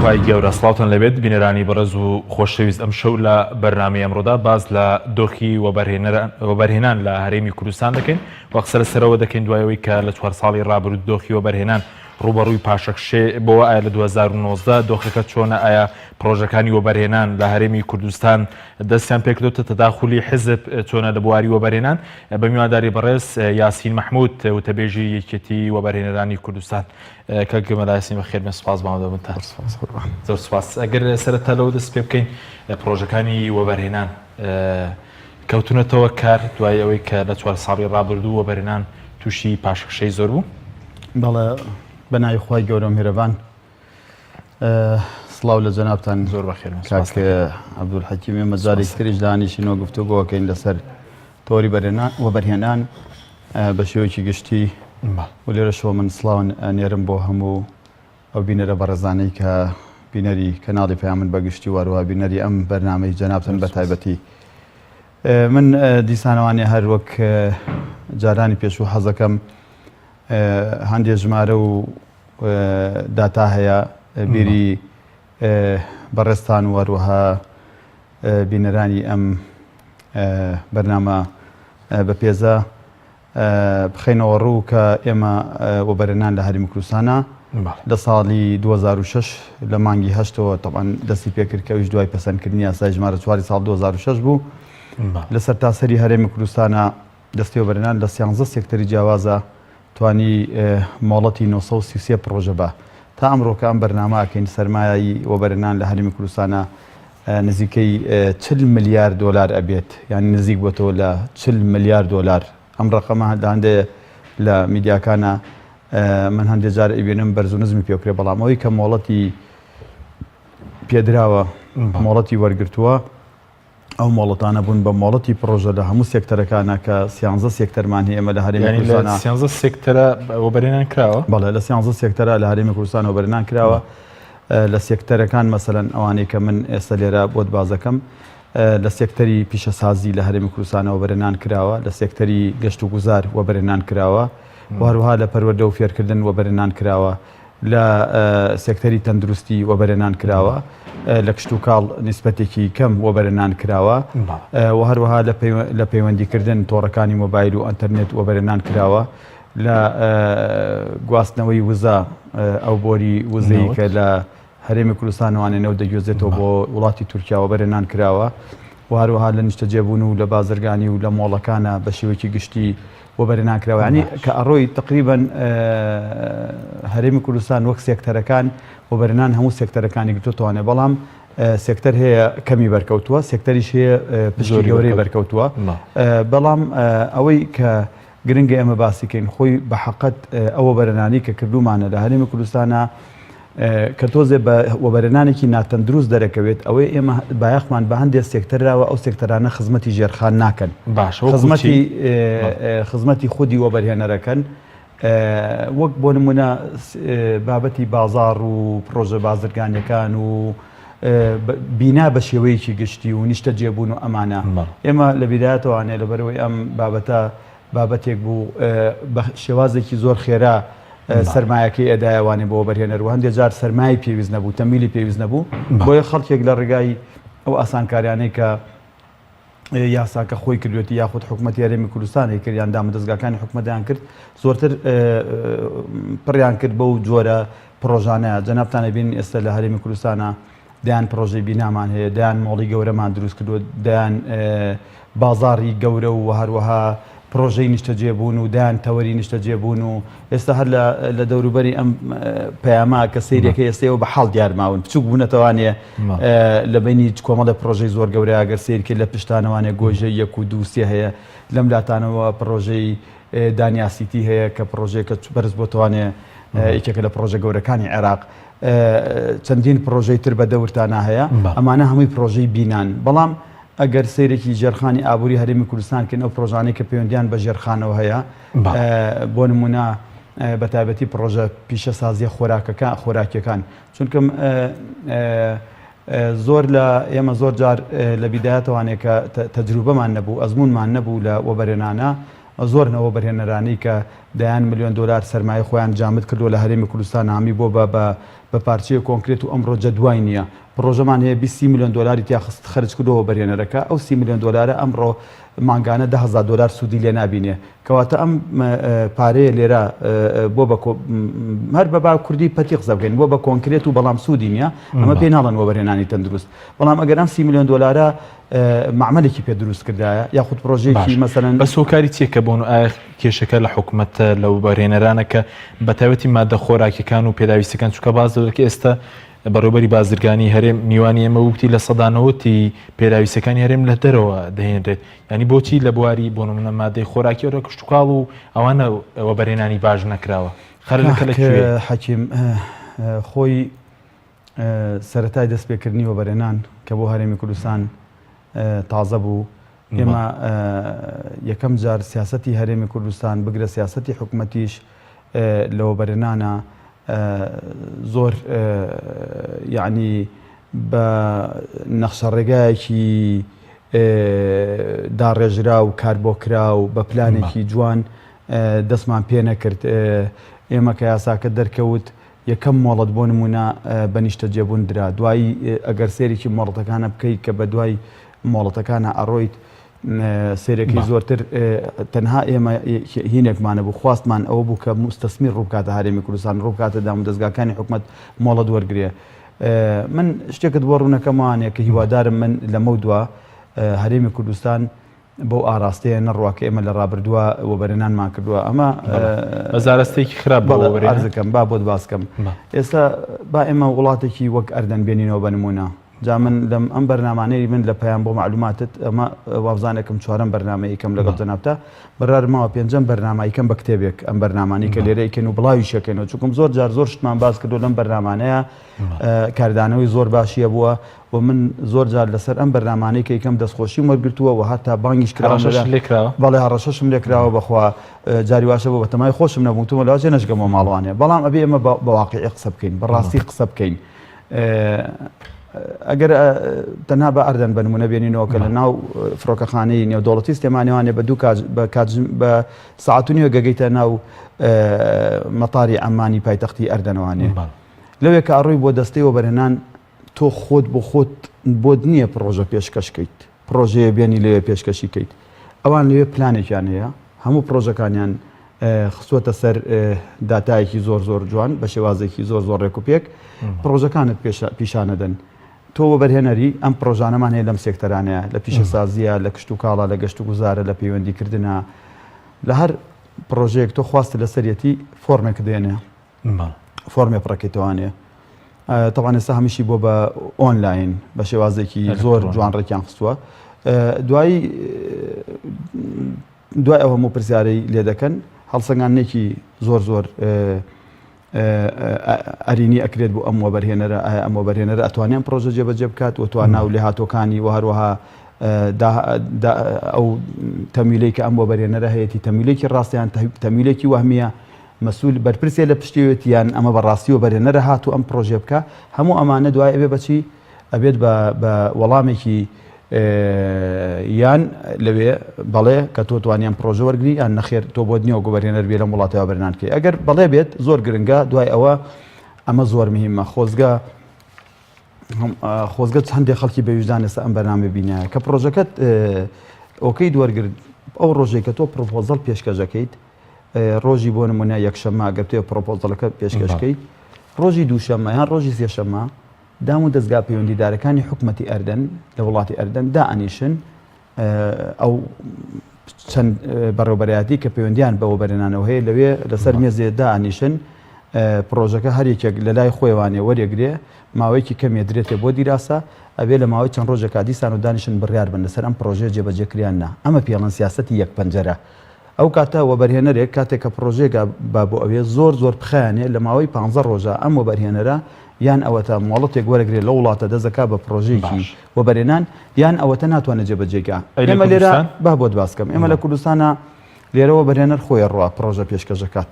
خوای گەورە سڵاوتان لەبێت بینەرانی بەڕێز و خۆشەویست ئەم شەو لە بەرنامەی ئەمڕۆدا باز لە دۆخی وەبەرهێنان لە هەرێمی کوردستان دەکەین وەک سەرەوە دەکەین دوایەوەی کە لە 4 ساڵی ڕابردوو دۆخی وەبەرهێنان ڕوبەڕووی پاشەکشێ بۆەوە ئایا لە 2019 دۆخەکە چۆنە ئایا پرۆژەکانی وەبەرهێنان لە هەرێمی کوردستان دەستیان پێکردوتە تەداخولی حزب چۆنە لە بواری وەبەرهێنان بە میوانداری بەڕێز یاسین مەحموود وتەبێژی یەکێتی وەبەرهێنەرانی کوردستان کە گەمەلا یاسین بەخێر سپاس بەمەدەبن زۆر سپاس ئەگەر سەرەتا لەوە دەست پێ بکەین پرۆژەکانی وەبەرهێنان کەوتونەتەوە کار دوای ئەوەی کە لە 4 ساڵی ڕابردوو وەبەرهێنان تووشی پاشەکشەی زۆر بوو بەڵێ بەناوی خوای گەورە و میهرەبان سڵاو لە جەنابتان زۆر بەخێر کاک عەبدولحەکیم مەجارێکی تریش دانیشتینەوە گفتوگۆکەین لەسەر تۆری وەبەرهێنان بە شێوەیەکی گشتی و لێرەشەوە من سڵاو نێرم بۆ هەموو ئەو بینەرە بەڕێزانەی کە بینەری کەناڵی پەیامن بەگشتی وەروە بینەری ئەم بەرنامەی جەنابتان بە تایبەتی من دیسانەوانێ هەر وەک جارانی پێشوو حەزەکەم هەندێک ژمارە و داتا هەیە بیری بەڕێستان و هەروەها بینەرانی ئەم بەرنامە بە پێزە بخەینەوە ڕوو کە ئێمە وەبەرهێنان لە هەرێمی کوردستانە لە ساڵی 2006 لە مانگی هەشتەوە تەبعاً دەستی پێکرد کە ئەویش دوای پەسەندکردنی یاسای ژمارە 4 ساڵ 2006 بوو لەسەر تاسەری هەرێمی کوردستانە دەستی وەبەرهێنان لە 13 سێکتەری جیاوازە توانی مۆڵەتی 933 پرۆژە بە تا ئەمڕۆکە ئەم بەرنامەکەین سەرمایایی وەبەرهێنان لە هەرێمی کوردستانە نزیکەی 40 ملیار دۆلار ئەبێت یعنی نزیک بۆتەوە لە 40 ملیار دۆلار ئەم ڕقەمە هەندێک لە میدیاکانە من هەندێک جار ئەبێنم بەرز و نزمی پێکرێ بەڵام ئەوەی کە مۆڵەتی پێدراوە مۆڵەتی وەرگرتووە ئەو مۆڵەتانە بوون بە مۆڵەتی پرۆژە لە هەموو سێکتەرەکانە کە 13 سێکتەرمان هەیە ئێمە لە هەرێمی کوردستانە 13 سێکتەرە وەبەرهێنان کراوە بەڵێ لە 13 سێکتەرە لە هەرێمی کوردستان وەبەرهێنان کراوە لە سێکتەرەکان مەسەلەن ئەوانەی کە من ئێستا لێرە بۆت بازەکەم لە سێکتەری پیشەسازی لە هەرێمی کوردستانە وەبەرهێنان کراوە لە سێکتەری گەشت و گوزار وەبەرهێنان کراوە هەروەها لە پەروەردە و فێرکردن وەبەرهێنان کراوە لە سێکتەری تەندروستی وەبەرهێنان کراوە لە کشت و کاڵ نیسبەتێکی کەم وەبەرهێنان کراوە و هەروەها لە پەیوەندیکردن تۆڕەکانی مۆبایل و ئەنتەرنێت وەبەرهێنان کراوە لە گواستنەوەی وزە ئەو بۆری وزەی کە لە هەرێمی کوردستانوانێنەوە دەگوێزێتەوە بۆ وڵاتی تورکیا وەبەرهێنان کراوە و هەروەها لە نیشتەجێبوون و لە بازرگانی و لە مۆڵەکانە بە شێوەیەکی گشتی وەبەرهێنان کراوە ینی کە ئەڕۆی تقریباً هەرێمی کوردستان وەک سێکتەرەکان وەبەرهێنان هەموو سێکتەرەکانی گرتوتەوانێ بەڵام سێکتەر هەیە کەمی بەرکەوتووە سێکتەریش هەیە پشتی گەورەی بەرکەوتووە بەڵام ئەوەی کە گرنگە ئێمە باسیکەین خۆی بە حەقەت ئەو وەبەرهێنانی کە کردومانە لە هەرێمی کوردستانە کە تۆزێ بە وەبەرهێنانێکی ناتەندروست دەرەکەوێت ئەوەی ئێمە بایەخمان بە هەندێک سێکتەرراوە ئەو سێکتەرانە خزمەتی ژێرخان ناکەن خزمەتی خودی وەبەرهێنەرەکەن وەک بۆ نمونە بابەتی بازاڕ و پرۆژە بازرگانیەکان و بینا بە شێوەیەکی گشتی و نیشتە جێبوون و ئەمانە ئێمە لە بیدایەتەوانێ لەبەرەوەی ئەم بابەتە بابەتێک بوو بە شێوازێکی زۆر خێرا سەرمایەکەی ئەدایەوانی بۆ وەبەرهێنەر و هەندێک جار سەرمای پێویست نەبوو تەمیلی پێویست نەبوو بۆیە خەڵکێک لە ڕێگای ئەو ئاسانکاریانەی کە یاساکە خۆی کردوێتی یاخود حکوومەتی هەرێمی کوردستانی کردیان دامەدەستگاکانی حکوومەتیان کرد زۆرتر پڕیان کرد بەو جۆرە پرۆژانەیە جەنابتانە بینن ئێستا لە هەرێمی کوردستانە دایان پرۆژەی بینامان هەیە دایان مۆڵی گەورەمان دروست کردووە دایان بازاڕی گەورە و هەروەها پرۆژەی نیشتە جێبوون و دایان تەوەری نیشتە جێبوون و ئێستا هەر لە دەوروبەری ئەم پەیاما کە سەیرەکە ئێستەوە بە حاڵ دیارماون بچووک بوونەتەوانێ لە بینی کۆمەڵە پرۆژەی زۆر گەورە ئەگەر سیرکە لە پشتانەوانێ گۆژەی 1 و 2 هەیە لەم لاتانەوە پرۆژەی دانیاسیتی هەیە کە پرۆژێکە بەرز بۆتوانێ یەکێکە لە پرۆژە گەورەکانی عێراق چەندین پرۆژەی تر بە دەورتانە هەیە ئەمانە هەمووی پرۆژەی بینان بەڵام ئەگەر سیرێکی ژێرخانی ئابووری هەرێمی کوردستان کردن ئەو پرۆژانەی کە پەیوەندیان بە ژێرخانەوە هەیە بۆ نمونە بە تایبەتی پرۆژە پیشەسازیە خۆراکیەکان چونکە زۆر لە ئێمە زۆر جار لە بیدایەتەوانێت کە تەجروبەمان نەبوو ئەزمونمان نەبوو لە وەبەرهێنانە زۆرنەوە بەرهێنەرانی کە دەیان ملیۆن دلار سەرمایە خۆیان جامد کردو لە هەرێمی کوردستان هەمی بۆ بە پارچەیە کۆنکرێت و ئەمڕۆ جەدوای نییە. پرۆژەمان هەیە 20 میلیۆن دلاری تیا خرج کردەوە بەرهێنەرەکە، ئەو 30 میلیۆن دلارە ئەمڕۆ مانگانە 10,000 دلار سوودی لێ نابینێ، کەواتە ئەم پارەیە لێرە بۆ هەر بە کوردی پەتی قسە بکەین بۆ بە کۆنکرێت و بەڵام سوودی نییە، ئەمە پێ ناڵن بۆ بەرهێنانی تەندروست. بەڵام ئەگەر ئەم 30 میلیۆن دلارە معمەلێکی پێ دروست کردایە یاخود پرۆژێکی مەسەلەن بە سۆکاری چێکە بۆن ئایا کێشەکە لە حکوومەتە لەو بەرهێنەرانە کە بە تایبەتی مادە خۆراکیەکان و پێداویستەکان چووکە باز دەکە ئێستا بەڕێوەبەری بازرگانی هەرێم میوانی ئێمە وتی لە سەدانەوەتی پێداویستەکانی هەرێم لە دەرەوە دەهێنرێت، ینی بۆچی لە بواری بۆ نمونە مادەی خۆراکی ئەوە کشتتوکاڵ و ئەوانە ئەوە بەرهێنانی باش نەکراوە خەرەکە لەکوێ حەکیم خۆی سەرەتای دەستپێکردنی وە بەرهێنان کە بۆ هەرێمی کوردستان تازە بوو. ئێمە یەکەم جار سیاسەتی هەرێمی کوردستان بگرە سیاسەتی حکوومەتیش لەوە بەرهێنانە زۆر یعنی بە نەخشە ڕێگایەکی داڕێژرا و کار بۆ کرا و بە پلانێکی جوان دەستمان پێ نەکرد. ئێمە کە یاساکە دەرکەوت یەکەم مۆڵەت بۆ نمونە بە نیشتە جێبوون درا، دوایی ئەگەر سێرێکی مۆڵەتەکانە بکەیت کە بە دوای مۆڵەتەکانە ئەڕۆیت سێرەکەی زۆرتر تەنها ئێمە هینێکمانە بوو خواستمان ئەوە بوو کە مستەسمی ڕووبکاتە هەرێمی کوردستان ڕووبکاتە دام و دەستگاکانی حکوومەت مۆڵەت وەرگێ. من شتێکت بۆ ڕوونەکەمانێ کە هیوادارم من لەمە دووە هەرێمی کوردستان بەو ئاراستەیە نەڕواکە ئێمە لە ڕابردووە وە بەرهێنانمان کردووە. ئەمە بەزارستێکی خراپ ئەرزەکەم با بۆت باسکەم. ئێستا با ئێمە وڵاتێکی وەک ئەردەن بێنینەوە بە نمونە. جا من لەم ئەم بەرنامانەی من لە پەیام بۆ معلوماتت ئەمە وابزانێکم چوارەم بەرنامەیەکەم لەگەڵ جەنابتە بەرارماوە پێنجەم بەرنامایکەم بە کتێبێک ئەم بەرنامانی کە لێرەیکەن و بڵاوی شەکەنەوە چونکم زۆر جار زۆر شتمان باس کردو لەم بەرنامانەیە کاردانەوەی زۆر باشیە بووە و من زۆر جار لەسەر ئەم بەرنامانەی کە یەکەم دەستخۆشیم وەرگرتووە و هەتا بانگیش کراوە بەڵێ هەڕەشەشم لێکراوە بەخوا جاری واشە بۆ بەتەمای خۆشم نەبووتمە لەواجێ نەشگەمەوە ماڵوانێ بەڵام ئەبێ ئێمە بە واقعی قسە بکەین بەڕاستی قسە بکەین. ئەگەر تەنها بە ئەردەن بە نمونە بێنینەوە کە لە ناو فڕۆکەخانەی نێودوڵەتی سلێمانیوانێ بە ساعت و نیوە گەگەیتە ناو مەتاری ئەمانی پایتەختی ئەردەنەوانێ لەوێ کە ئەڕووی بۆ دەستەی وەبەرهێنان تۆ خۆت بۆ خۆت بۆت نییە پرۆژە پێشکەشکەیت پرۆژەیە بێنی لەوێ پێشکەشی کەیت ئەوان لەوێ پلانێکیان هەیە هەموو پرۆژەکانیان خسووەتە سەر داتایەکی زۆر زۆر جوان بە شێوازێکی زۆر زۆر ڕێک و پێک پرۆژەکانت پیشانەدەن تۆ بەرهێنەری ئەم پرۆژانەمان هەیە لەم سێکتەرانەیە لە پیشەسازیە لە کشت و کاڵە لە گەشت و گوزارە لە پەیوەندیکردنە لە هەر پرۆژەیەک تۆ خواستە لە سەرەتی فۆرمێک دێنێ فۆرمێ پڕەکەیتوانێ تەوان ئێستا هەمیشی بۆ بە ئۆنلاین بە شێوازێکی زۆر جوان ڕێکیان خستووە دوای ئەو هەموو پرسیارەی لێ دەکەن هەڵسەنگانێکی زۆر زۆر ئەرینی ئەکرێت بۆ ئەم وەبەرهێنەرە ئەم وەبەرهێنەرە ئەتوانیان پرۆژە جێبەجێ بکات و توان ناو لێهاتۆکانی و هەروەها ئەو تەمیلەی کە ئەم وەبەرهێنەرە هەیەی تەمیلێکی ڕاستیان تەمیلێکی وەهمیە مەسئول بەرپرسێ لە پشتیوێتیان ئەمە بەڕاستی وەبەرهێنەرە هاتو ئەم پرۆژێ بکە هەموو ئەمانە دوای ئەبێ بەچی ئەبێت بە وەڵامێکی یان لەوێ بەڵێ کە تۆ توانیان پرۆژە وەرگری یان نەخێر تۆ بۆ نییە وەبەرهێنەر بێ لەم وڵاتەوە بەرهێنانکەی ئەگەر بەڵێ بێت زۆر گرنگە دوای ئەوە ئەمە زۆر مهمە خۆزگە هەندێک خەڵکی بەویژدان ئێستا ئەم بەرنامە بینایە کە پرۆژەکەت ئۆکەی دووەرگرت ئەو ڕۆژێک کە تۆ پرۆپۆزەڵ پێشکەشەکەیت ڕۆژی بۆ نمونە یەکشەممە ئەگەر تێ پرۆپۆزەڵەکە پێشکەشکەیت ڕۆژی دووشەممە یان ڕۆژی سێشەممە دام و دەستگا پەیوەندیدارەکانی حکوومەتی ئەردەن لە وڵاتی ئەردەن دائەنیشن ئەو چەند بەڕێوەبەرایەتی کە پەیوەندیان بەوە بەرهێنانەوە هەیە لەوێ لەسەر مێزێ دائەنیشن پرۆژەکە هەرێکێک لە لای خۆیوانێ وەرێگرێ ماوەیەکی کەمێ درێتێ بۆ دیراسە ئەبێ لە ماوەی چەند ڕۆژێکا دیسان و دانیشن بڕیار بن لەسەر ئەم پرۆژێ جێبەجێکریان نا ئەمە پێڵەن سیاسەتی یەک پەنجەرە ئەو کاتە وەبەرهێنەرێک کاتێک کە پرۆژێک با بۆ ئەوێ زۆر زۆر بخیانێ لە ماوەی 15 ڕۆژە ئەم وەبەرهێنەرە یان ئەوەتە مۆڵەتێک وەرەگرێت لە وڵاتە دەزەکا بە پرۆژێکی وەبەرهێنان یان ئەوەتە ناتوانێت جێبەجێگا ئێمە لێرە با بۆت باسکەم ئێمە لە کوردستانە لێرەوە بەرهێنەر خۆی ڕوا پرۆژە پێشکەشەکات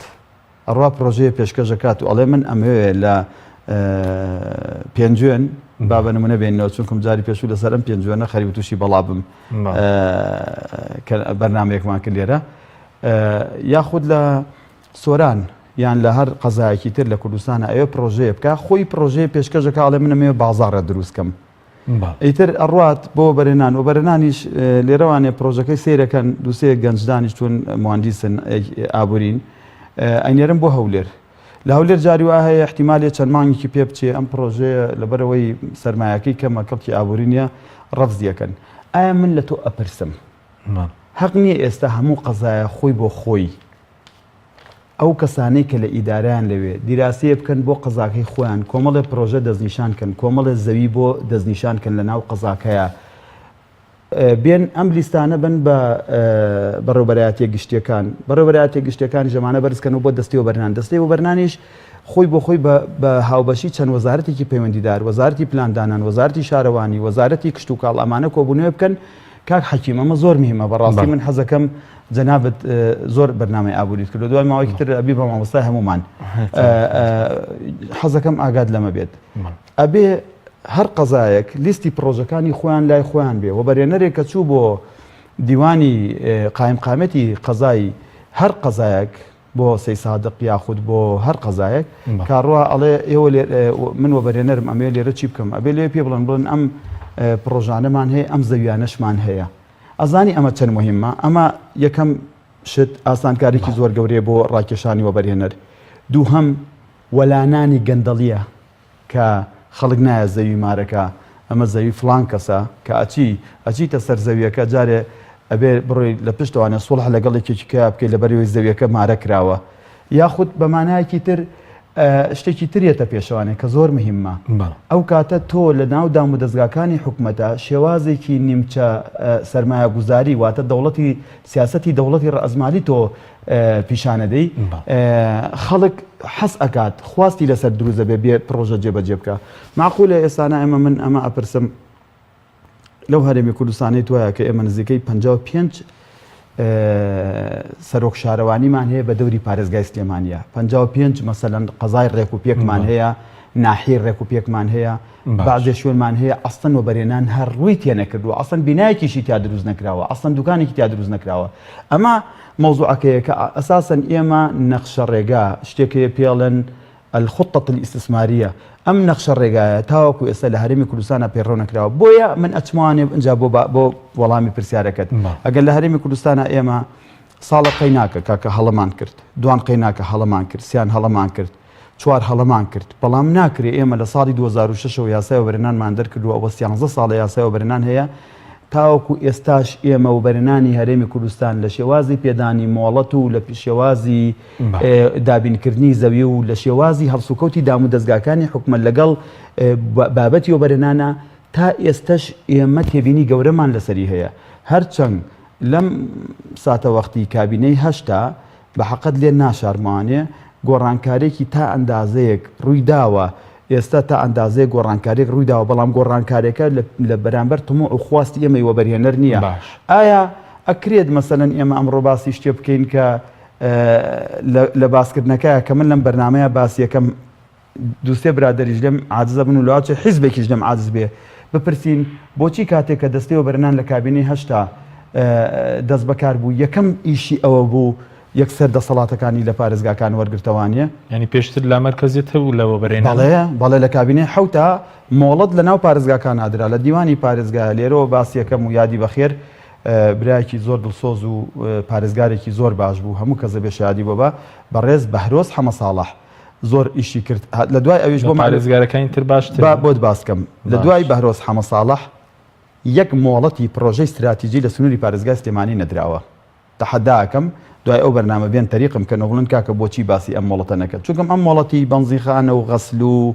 ئەڕوا پرۆژەیە پێشکەشەکات و ئەڵێ من ئەمەوێ لە پێنجوێن با بە نمونە بێنەوە چونکم جاری پێشوو لەسەر ئەم پێنجوێنە خەریب تووشی بەڵا بم بەرنامەیەکمان کرد لێرە یاخود لە سۆران یان لە هەر قەزایەکی تر لە کوردستانە ئەوێ پرۆژەیە بکە خۆی پرۆژەیە پێشکەشەکە ئاڵێ منەمێ بازاڕە دروستکەم ئیتر ئەڕات بۆ بەرهێنان و بەرهێنانیش لێرەوانێ پرۆژەکەی سیرەکەن دووسێ گەنجدانیش چون مهندسن ئابوورین ئەینێرم بۆ هەولێر لە هەولێر جاری وا هەیە احتیمالێ چەند مانگێکی پێ بچێ ئەم پرۆژەیە لەبەرەوەی سەرمایەکەی کەمە کەڵکی ئابوورینە ڕەفزیەکەن ئایا من لە تۆ ئەپرسم حەق نییە ئێستا هەموو قەزایە خۆی بۆ خۆی ئەو کەسانەی کە لە ئیدارەیان لەوێ دیراسەیە بکەن بۆ قەزاکەی خۆیان کۆمەڵێ پرۆژە دەستنیشانکەن کۆمەڵێ زەوی بۆ دەستنیشانکەن لە ناو قەزاکەیە بێن ئەم لیستانە بن بە بەڕێوەبەرایەتیە گشتیەکان بەڕێوەبەرایەتیە گشتیەکانی ژەمانە بەرزکەن و بۆ دەستی و بەرهێنان دەستی و بەرهێنانیش خۆی بۆ خۆی بە هاوبەشی چەند وەزارەتێکی پەیوەندیدار وەزارەتی پلاندانان وەزارەتی شارەوانی وەزارەتی کشت و کاڵ ئەمانە کۆبوونەوە بکەن کاک حەکیم ئەمە زۆر مهمە بەڕاستی من حەزەکەم جەنابەت زۆر بەرنامەی ئابووریت کرد دوای ماوەیەکی تر ئەبی بە مامۆستای هەمومان حەزەکەم ئاگاد لەمە بێت ئەبێ هەر قەزایەک لیستی پرۆژەکانی خۆیان لای خۆیان بێ و بەرهێنەرێک کە چوو بۆ دیوانی قایمقامەتی قەزای هەر قەزایەک بۆ سەی سادق یاخود بۆ هەر قەزایەک کاڕوا ئەڵێ ئێوە من وە بەرهێنەرم ئەمێ لێرە چی بکەم ئەبێ لێ پێ بڵێن ئەم پرۆژانەمان هەیە ئەم زەویانەشمان هەیە ئەزانی ئەمە چەند مهمە ئەمە یەکەم شت ئاسانکارێکی زۆر گەورەیە بۆ ڕاکێشانی وە بەرهێنەر دووهەم وەلانانی گەندەڵیە کە خەڵک نایە زەوی مارەکە ئەمە زەوی فلان کەسە کە ئەچیتە سەر زەویەکە جارێ ئەبێ بڕۆی لە پشتوانە سوڵح لەگەڵێکێکی کە بکەیت لە بەرەوەی زەویەکە مارە کراوە یاخود بە مانایەکی تر شتێکی ترێتە پێشەوانێ کە زۆر مهمە ئەو کاتە تۆ لە ناو دام و دەستگاکانی حکوومەتە شێوازێکی نیمچە سەرمایە گوزاری واتە دەوڵەتی سیاسەتی دەوڵەتی ڕەزمالی تۆ پیشانەدەی خەڵک حەس ئەکات خواستی لەسەر دروزە بێ پرۆژە جێبەجێ بکە معقولە ئێستانە ئێمە من ئەمە ئەپرسم لەو هەرێمی کوردستانی توایە کە ئێمە نزیکەی 55 سەرۆک شارەوانیمان هەیە بە دەوری پارێزگای سلێمانیە 55 مەسەلەن قەزای ڕێک و پێکمان هەیە ناحی ڕێک و پێکمان هەیە بعضێ شوێنمان هەیە ئەستن و بەرێنان هەر ڕووی تێ نەکردووە ئەسڵەن بینایەکیشی تا دروست نەکراوە ئەسڵەن دوکانێکی تا دروست نەکراوە ئەمە مەوزوعەکەیە کە ئەساسەن ئێمە نەخشە ڕێگا شتێکەیە پێڵێن الخطة الاستثمارية ئەم نەخشە ڕێگایە تاوەکو ئێستا لە هەرێمی کوردستانە پێڕەو نەکراوە بۆیە من ئەچمانێ ئەنجا بۆ وەڵامی پرسیارەکەت ئەگەر لە هەرێمی کوردستانە ئێمە ساڵە قەی ناکە کاکە هەڵەمان کرد دوان قەی ناکە هەڵەمان کرد سیان هەڵەمان کرد چوار هەڵەمان کرد بەڵام ناکرێ ئێمە لە ساڵی 2006 یاسای وەبەرهێنانمان دەرکردووە ئەوە 13 ساڵە یاسای وەبەرهێنان هەیە تاوەکو ئێستاش ئێمە وەبەرهێنانی هەرێمی کوردستان لە شێوازی پێدانی مۆڵەت و لە شێوازی دابینکردنی زەوی و لە شێوازی هەڵسوکەوتی دام و دەستگاکانی حکومەت لەگەڵ بابەتی وەبەرهێنانە تا ئێستش ئێمە تێبینی گەورەمان لەسەری هەیە هەرچەند لەم ساتە وەختی کابینەی هەشتا بە حەقەت لێ ناشارمانێ گۆڕانکارێکی تا ئەندازەیەک ڕووی داوە ئێستا تا ئەندازەیە گۆڕانکارێک ڕوویداوە بەڵام گۆڕانکارێکە لە بەرامبەر تموع و خواستی ئێمەی وەبەرهێنەر نییە ئایا ئەکرێت مەسەلەن ئێمە ئەمڕۆ باسی شتێ بکەین کە لە باسکردنەکەیە کە من لەم بەرنامەیە باسیەکەم دووسێ برادەریش لێم عاجزە بن و لەواچێ حیزبێکیش لەم عاجز بێ بپرسین بۆچی کاتێک کە دەستەی وەبەرهێنان لە کابینەی هەشتا دەست بەکار بوو یەکەم ئیشی ئەوە بوو یەکسەر دەسەڵاتەکانی لە پارێزگاکان وەرگرتەوانیە ینی پێشتر لا مەرکەزیت هەبوو لەوە بەرێنان بەڵێ لە کابینەی حوتا مۆڵەت لە ناو پارێزگاکان نادرا لە دیوانی پارێزگای لێرەوە باسیەکەم و یادی بەخێر برایەکی زۆر دڵسۆز و پارێزگارێکی زۆر باش بوو هەموو کەسە بێشادی بۆ بەڕێز بەهرۆز حەمە ساڵح زۆر ئیشی کرد لە دوای ئەویش بۆ پارێزگارەکانی تر باشتر بۆت باسکەم لە دوای بەهرۆز حەمە ساڵح یەک مۆڵەتی پرۆژەی استراتیژی لە سنووری پارێزگای سلێمانی نەدراوە تەحەداکەم دوای ئەو بەرنامە بێن تەریقم کە نەوڵن کاکە بۆچی باسی ئەم مۆڵەتە نەکرد چونکەم ئەم مۆڵەتی بەنزیخانە و غەسل و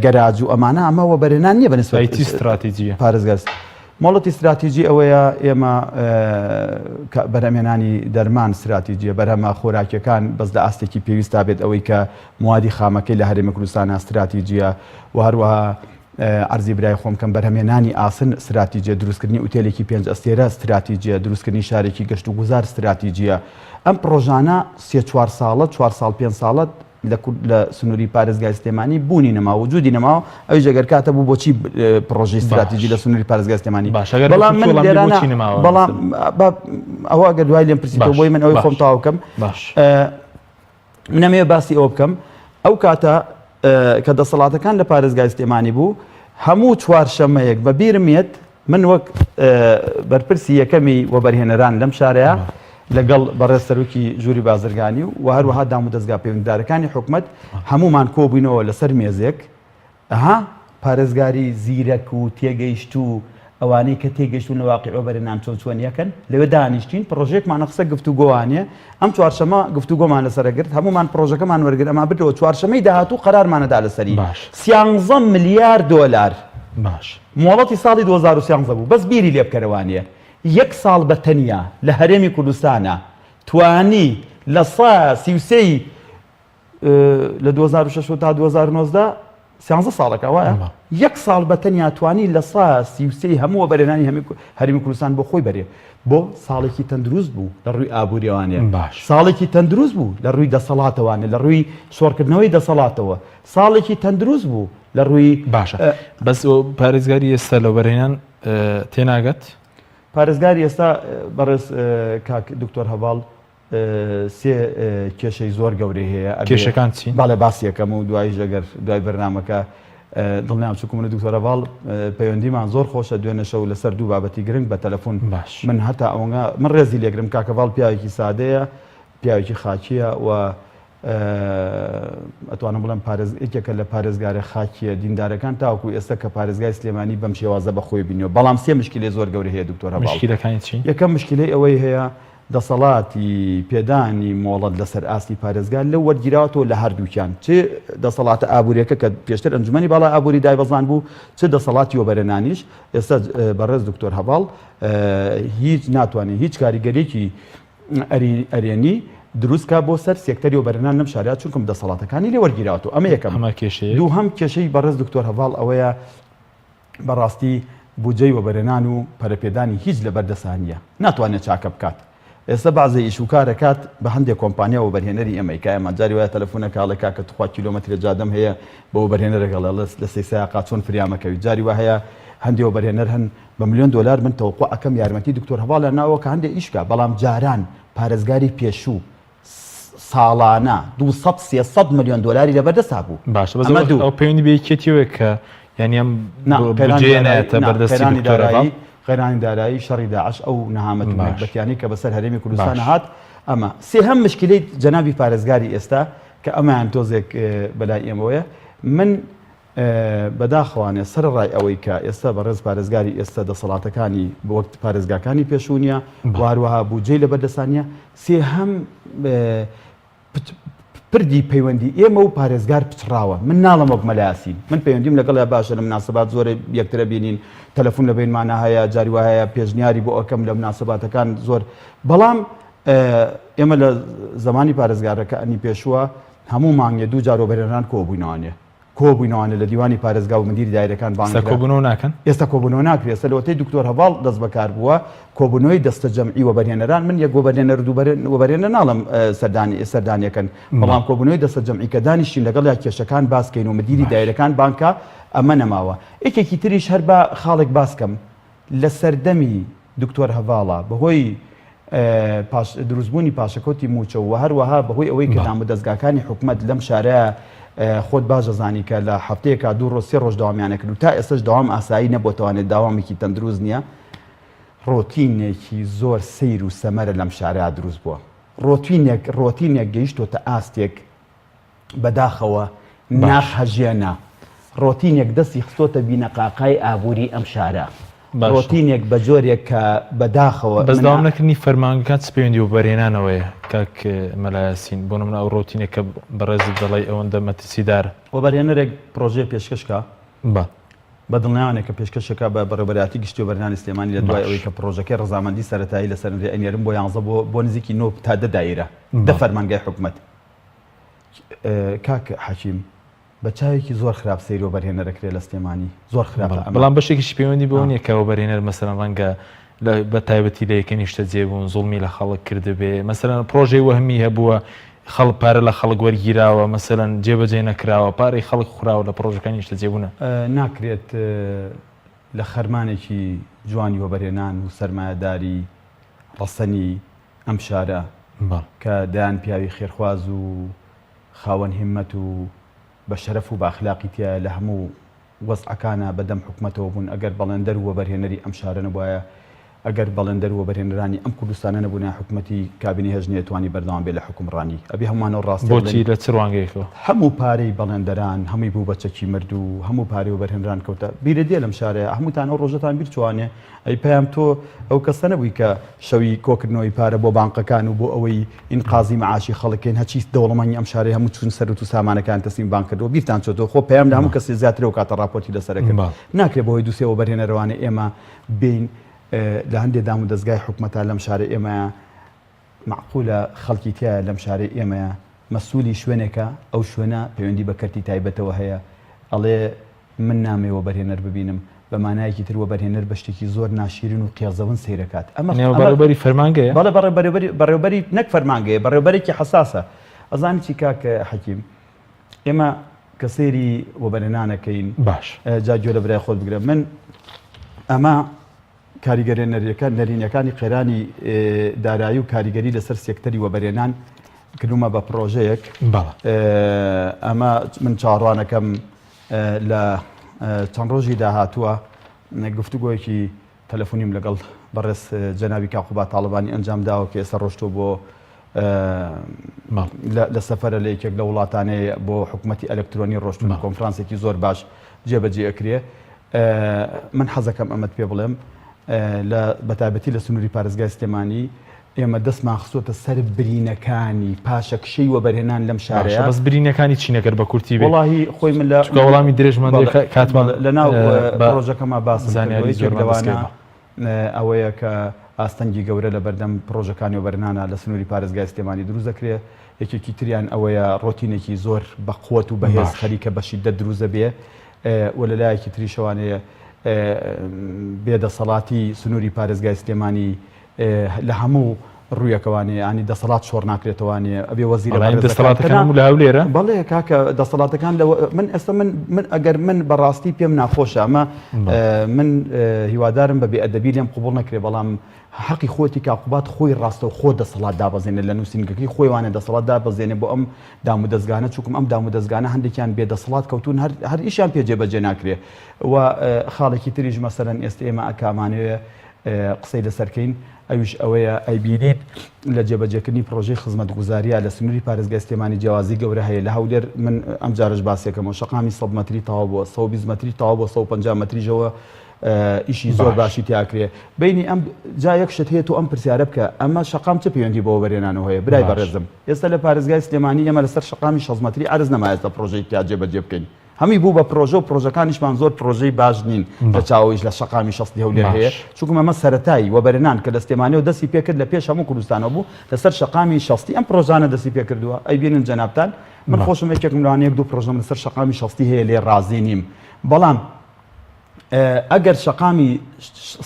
گەراج و ئەمانە ئەمەوە بەرهێنان نییە بەنسبەتی استراتیژیە پارێزگای مۆڵەتی استراتیژی ئەوەیە ئێمە بەرهەمێنانی دەرمان استراتیژیە بەرهەمە خۆراکیەکان بەس لە ئاستێکی پێویستا بێت ئەوەی کە موادی خامەکەی لە هەرێمی کوردستانە استراتیژیە و هەروەها ئەرزی برای خۆم کەم بەرهەمێنانی ئاسن استراتیژیە دروستکردنی ئوتێلێکی 5 ئەستێرە استراتیژیە دروستکردنی شارێکی گەشت و گوزار استراتیژیە ئەم پرۆژانە 3-4 ساڵە 4 ساڵ 5 ساڵەت لە سنووری پارێزگای سلێمانی بوونی نەما وجودی نەماوە ئەوی ژەگەر کاتە بوو بۆچی پرۆژەی استراتیژی لە سنووری پارێزگای سلێمانی بەڵام من لێرانە بەڵام ئەوە ئەگەر دوای لێم پرسیتەوە بۆی من ئەوەی خۆم تاوا بکەم منەمەوێ باسی ئەوە بکەم ئەو کاتە کە دەسەڵاتەکان لە پارێزگای سلێمانی بوو هەموو چوارشەمەیەک بە بیرمێت من وەک بەرپرسی یەکەمی وەبەرهێنەران لەم شارەیە لەگەڵ بەڕێز سەرۆکی ژووری بازرگانی و هەروەها دام و دەستگا پەیوەندیدارەکانی حکوومەت هەمومان کۆبووینەوە لەسەر مێزێک پارێزگاری زیرەک و تێگەیشت و ئەوانەی کە تێگەیشتون لە واقعی وەبەرهێنان چۆن یەکەن لەوێ دانیشتین پرۆژێکمانە قسە گفتوگۆوانە ئەم چوارشەمە گفتوگۆمان لەسەرەگرت هەمومان پرۆژەکەمان وەرگرت ئەما بردەوە چوارشەمەی داهاتوو قەرارمانەدا لەسەری 13 ملیار دۆلار مۆڵەتی ساڵی 2013 بوو بەس بیری لێ بکەرەوانە یەک ساڵ بە تەنیا لە هەرێمی کوردستانە توانی لە 133 لە 2006 تا 2019 13 ساڵەکە وایە یەک ساڵ بە تەنیا توانی لە 133 هەموو وەبەرهێنانی هەرێمی کوردستان بۆ خۆی بەرێ بۆ ساڵێکی تەندروست بوو لە ڕووی ئابووریەوانێ ساڵێکی تەندروست بوو لە ڕووی دەسەڵاتەوانێ لە ڕووی سۆڕکردنەوەی دەسەڵاتەوە ساڵێکی تەندروست بوو لە ڕووی باشە بەس پارێزگاری ئێستا لە وەبەرهێنان تێناگەت پارێزگاری ئێستا بەڕێز کاک دکتۆر هەواڵ سێ کێشەی زۆر گەورەی هەیە کێشەکان چین باڵێ باسیەکەم و دوای ژەگەر دوای بەرنامەکە دڵنیام چووکم منە دکتۆر هەواڵ پەیوەندیمان زۆر خۆشە دوێنێ شەو لەسەر دوو بابەتی گرنگ بە تەلەفۆن من هەتا ئەوەنگا من ڕێزی لێگرم کاکەڤاڵ پیاوێکی سادەیە پیاوێکی خاچیە و ئەتوانم بڵێم یەکێکە لە پارێزگارە خاکیە دیندارەکان تاوەکو ئێستا کە پارێزگای سلێمانی بەم شێوازە بەخۆی بینیەوە بەڵام سێ مشکلەی زۆر گەورە هەیە دکتۆر هەواڵ مشکلەکانی چین یەکەم مشکلەی ئەوەی هەیە دەسەڵاتی پێدانی مۆڵەت لەسەر ئاستی پارێزگار لە وەرگیراوەتەوە لە هەردووکیان چ دەسەڵاتە ئابوووریەکە کە پێشتر ئەنجومەنی باڵای ئابووری دایبەزان بوو چ دەسەڵاتی وەبەرهێنانیش ئێستا بەڕێز دکتۆر هەواڵ هیچ ناتوانێت هیچ کاریگەرێکی ئەرێنی دروستکە بۆ سەر سێکتەری وەبەرهێنان لەم شارەیە چونکەم دەسەڵاتەکانی لێ وەرگیراوەتەوە ئەمە یەکەم دووهەم کێشەی بەڕێز دکتۆر هەواڵ ئەوەیە بەڕاستی بودجەی وەبەرهێنان و پەرەپێدانی هیچ لە بەردەسانیە ناتوانێت چاکە بکات ئێستا بەعزە ئیشوکارەکات بە هەندێک کۆمپانیا وەبەرهێنەری ئەمریکا ئەمە جاری وایە تەلەفۆنە کاڵێکا کە توخوا کیلۆمەترە جادەم هەیە بە وەبەرهێنەرێکە لە سێ سایقا چۆن فریامەکەوی جاری وا هەیە هەندێک وەبەرهێنەر هەن بە ملیۆن دۆلار من تەوقع ئەەکەم یارمەتی دکتۆر هەواڵ لە ناوە کە هەندێک ئیشکە بەڵام جاران پارێزگاری پێشوو ساڵانە 200-300 ملیۆن دۆلاری لەبەردەسا بوو باشە ئەو پەیوەندی بەیەکێتیەوە کە یعنی ئەم بودجێنایەتە بەردەستی دکتۆر هەواڵ خێرانی دارایی شەڕی داعش ئەو نەهامەت و مەکبەتیانی کە بەسەر هەرێمی کوردستان هات ئەمە سێهەم مشکلەی جەنابی پارێزگاری ئێستا کە ئەمەیان تۆزێک بەلای ئێمەوەیە من بەداخەوانێ سەرڕای ئەوەی کە ئێستا بەڕێز پارێزگاری ئێستا دەسەڵاتەکانی بە وەک پارێزگاکانی پێشوونیە واروەها بودجەی لە بەردەسانیە سێهەم پردی پەیوەندی ئێمە و پارێزگار پچڕاوە من ناڵم وەک مەلایاسین من پەیوەندیم لەگەڵ باشە لە مناسبات زۆر یەکترە بینین تەلەفۆن لە بینمانە هەیە جاری وایە پێشنیاری بۆ ئەەکەم لە مناسباتەکان زۆر بەڵام ئێمە لە زمانی پارێزگارەکە ئەنی پێشووە هەموو مانگێ دوو جار وەبەرهێنەران کۆبووینەوە لە دیوانی پارێزگا و مدیری دایرەکان کۆبوونەوە ناکەن ئێستا کۆبوونەوە ناکرێت ئێستا لەوەتەی دکتۆر هەواڵ دەست بەکار بووە کۆبوونەوەی دەستە جەمعی وەبەرهێنەران من یەک وەبەرهێنەر وەبەرهێنەر ناڵم سەردانیەکەن بەڵام کۆبوونەوەی دەستە جەمعی کە دانیشتین لەگەڵ یا کێشەکان باسکەین و مدیری دایرەکان بانکە ئەمە نەماوە یەکێکی تریش هەر بە خاڵێک باسکەم لە سەردەمی دکتۆر هەواڵە بەهۆی دروستبوونی پاشەکەوتی موچە و هەروەها بەهۆی ئەوەی کە دام و دەستگاکانی حکوومەت لەم شارەیە خۆت باشە زانی کە لە هەفتەیەکا دوو ڕۆژ سێ ڕۆژ داوامیانە کرد و تا ئێستش داوام ئاسایی نەبووتوانێت داوامێکی تەندروست نییە ڕۆتینێکی زۆر سیر و سەمەرە لەم شارەیە دروست بووە ڕۆتینێک گەیشتۆتە ئاستێک بەداخەوە ناخەژێنە ڕۆتینێک دەستی خستۆتە بینەقاقای ئابووری ئەم شارە ڕۆتینێک بە جۆرێک کە بەداخەوە بەس داوام نەکردنی فەرمانگەکان پەیوەندی و بەرهێنانەوەیە کاک مەلایاسین بۆ نمونە ئەو ڕۆتینێک کە بەڕێزی دەڵی ئەوەندە مەترسیدارە وەبەرهێنەرێک پرۆژێ پێشکەشکە بە دڵنیاوانێک کە پێشکەشەکە بە بەڕێبەراتی گشتی و بەرهێنانی سلێمانی لە دوای ئەوەی کە پرۆژەکەی ڕەزامەندی سەرەتایی لەسەر ئەنێرم بۆ 11 بۆ نزیکی 9 تا 10 دایرە دە فەرمانگای حکوومەت کاک حەکیم بە چاوێکی زۆر خراپ سەیری وەبەرهێنەرەکرێت لە سلێمانی زۆر خراپە بەڵام بەشێکیش پەیوەندی بەوە نییە کە وەبەرهێنەر مەسەڵەن ڕەنگە بە تایبەتی لە یەکەنی شتە جێبوون زوڵمی لە خەڵک کردبێ مەسەڵەن پرۆژەی وەهمی هەبووە خەڵ پارە لە خەڵک وەرگیراوە مەسەلەن جێبەجێ نەکراوە پارەی خەڵک خوراوە لە پرۆژەکانی شتە جێبوونە ناکرێت لە خەرمانێکی جوانی وەبەرهێنان و سەرمایهداری ڕەسەنی ئەم شارە کە دایان پیاوی خێرخواز و خاوەن هیممەت و بە شەرەف و باخلاقی تایە لە هەموو وەزعەکانە بەدەم حکومەتەوە بوون ئەگەر بەڵێندەر و وەبەرهێنەری ئەم شارە نەبووایە ئەگەر بەڵێندەر و وەبەرهێنەرانی ئەم کوردستانە نەبوونا حکومەتی کابینی هەژنێ توانی بەردەوام بێ لە حکومڕانی ئەبێ هەمووانەوە ڕاست بۆچی لە چ ڕوانگەیەکەوە هەموو پارەی بەڵێندەران هەمووی بوو بەچەکی مرد و هەموو پارەی وەبەرهێنران کەوتە بیرە دێ لەم شارەیە هەمووتان ئەو ڕۆژەتان بیر چوانێ ئەی پێیان تۆ ئەو کەسە نەبووی کە شەوی کۆکردنەوەی پارە بۆ بانقەکان و بۆ ئەوەی ئینقازی مەعاشی خەڵکێن هەچی دەوڵەمانی ئەم شارەی هەموو چون سەرەت و سامانەکان تەسلیم بانک کردەوە بیرتان چۆتەوە خۆ پێیان لە هەموو کەسی زیاترەوە کاتە ڕاپۆرتی لەسەرەکرد ناکرێت بۆی دووسێ وەبەرهێنەرەوانە ئێمە بین لە هەندێک دام و دەستگای حکومەتە لەم شارە ئێمەیە معقولە خەڵکی تایە لەم شارەی ئێمەیە مەسئولی شوێنێکە ئەو شوێنە پەیوەندی بە کەرتی تایبەتەوە هەیە ئەڵێ من نامێ وەبەرهێنەر ببینم بە مانایەکی تر وەبەرهێنەر بە شتێکی زۆر ناشیرن و قیازەون سەیرەکات ئەمە بەڕێوەبەری فەرمانگەیە بەڵێ بەڕێوەبەری نەک فەرمانگەیە بەڕێوەبەرێکی حساسە ئەزانی چی کاکە حەکیم ئێمە کە سەیری وەبەرهێنانەکەین باش جاگوێ لە برای خۆت بگرم من ئەمە کاریگەری نەرینەکانی قێرانی دارایی و کاریگەری لەسەر سێکتەری وەبەرهێنان کردومە بە پرۆژەیەک ئەمە من چاڕوانەکەم لە چەند ڕۆژی داهاتووە گفتوگۆیەکی تەلەفۆنیم لەگەڵ بەڕێز جەنابی کاقوبا تاڵبانی ئەنجام داوە کە ئێستا ڕۆشتۆ بۆ لە سەفەرە لە یەکێک لە وڵاتانەیە بۆ حکوومەتی ئەلکترۆنی ڕۆشتون کۆنفرانسێکی زۆر باش جێبەجێ ئەکرێ من حەزەکەم ئەمەت پێ بڵێم لە بەتابەتی لە سنووری پارێزگای سلێمانی ئێمە دەستمان خستۆتە سەر برینەکانی پاشەکشەی وەبەرهێنان لەم شارەیە بەس برینەکانی چینەگەر بە کورتی بێ وڵاهی خۆی من لە وەڵامی درێژمەندی کاتمان لە ناو پرۆژەکەمە باسزانانی زۆرگەوانە ئەوەیە کە ئاستەنگی گەورە لە بەردەم پرۆژەکانی وەبەرهێنانە لە سنووری پارێزگای سلێمانی دروست دەکرێت یەکێکی تریان ئەوەیە ڕۆتینێکی زۆر بەقووەت و بەهێز خەریکە بەشی دروزە بێ و لەلایەکی تریشەوانەیە بێدەسەڵاتی سنووری پارێزگای سلێمانی لە هەموو ڕوویەکەوانێ ینی دەسەڵات شۆڕ ناکرێتەوەوانێ ئەبێ وەزیرە دەسەڵاتەکان لە هەولێرە بەڵێ کاکە دەسەڵاتەکان من ئێستا من ئەگەر من بەڕاستی پێم ناخۆشە ئەمە من هیوادارم بە بێئەدەبی لێم قبوڵ نەکرێ بەڵام حەقی خۆتی کاقوبات خۆی ڕاستە و خۆ دەسەڵات دابەزێنێ لە نووسینگەکەی خۆیوانە دەسەڵات دابەزێنێ بۆ ئەم دام و دەستگانە چووکم ئەم دام و دەستگانە هەندێکیان بێدەسەڵات کەوتون هەر ئیشیان پێجێبەجێ ناکرێ و خاڵێکی تریژ مەسەرەن ئێستا ئێمە ئەکامانەوێ قسەی لەسەرکەین ئەویش ئەوەیە ئەیبینیت لە جێبەجێکردنی پرۆژەی خزمەتگوزاریە لە سنووری پارێزگای سلێمانی جیاوازی گەورە هەیە لە هەولێر من ئەم جارش باسێکەمەوە شەقامی 100 مەتری تەواو بووە 120 مەتری تەواو بۆ 150 مەتریژەوە ئیشی زۆر باشی تیاکرێ بینی ئەم جا یەک شت هەیە تۆ ئەم پرسیارە بکە ئەمە شەقام چه پەیوەندی بۆ وەبەرهێنانەوە هەیە برای بەڕێزم ئێستا لە پارێزگای سلێمانی ئێمە لەسەر شەقامی 60 مەتری عەرز نەمایەتە پرۆژەی تیا جێبەجێ بکەین هەمی بوو بە پرۆژە و پرۆژەکانیشمان زۆر پرۆژەی باش نین لە چاوەیش لە شەقامی 60 هەولێر هەیە چونکە ئەمە سەرەتایی وەبەرهێنان کە لە سلێمانیەوە دەستی پێکرد لە پێش هەموو کوردستانەوە بوو لەسەر شەقامی 60 ئەم پرۆژانە دەستی پێکردووە ئەی بینن جەنابتان من خۆشم یەکێکم لەوانەیە دوو پرۆژەم لەسەر شەقامی 60 هەیە لێ ڕازی نیم بەڵام ئەگەر شەقامی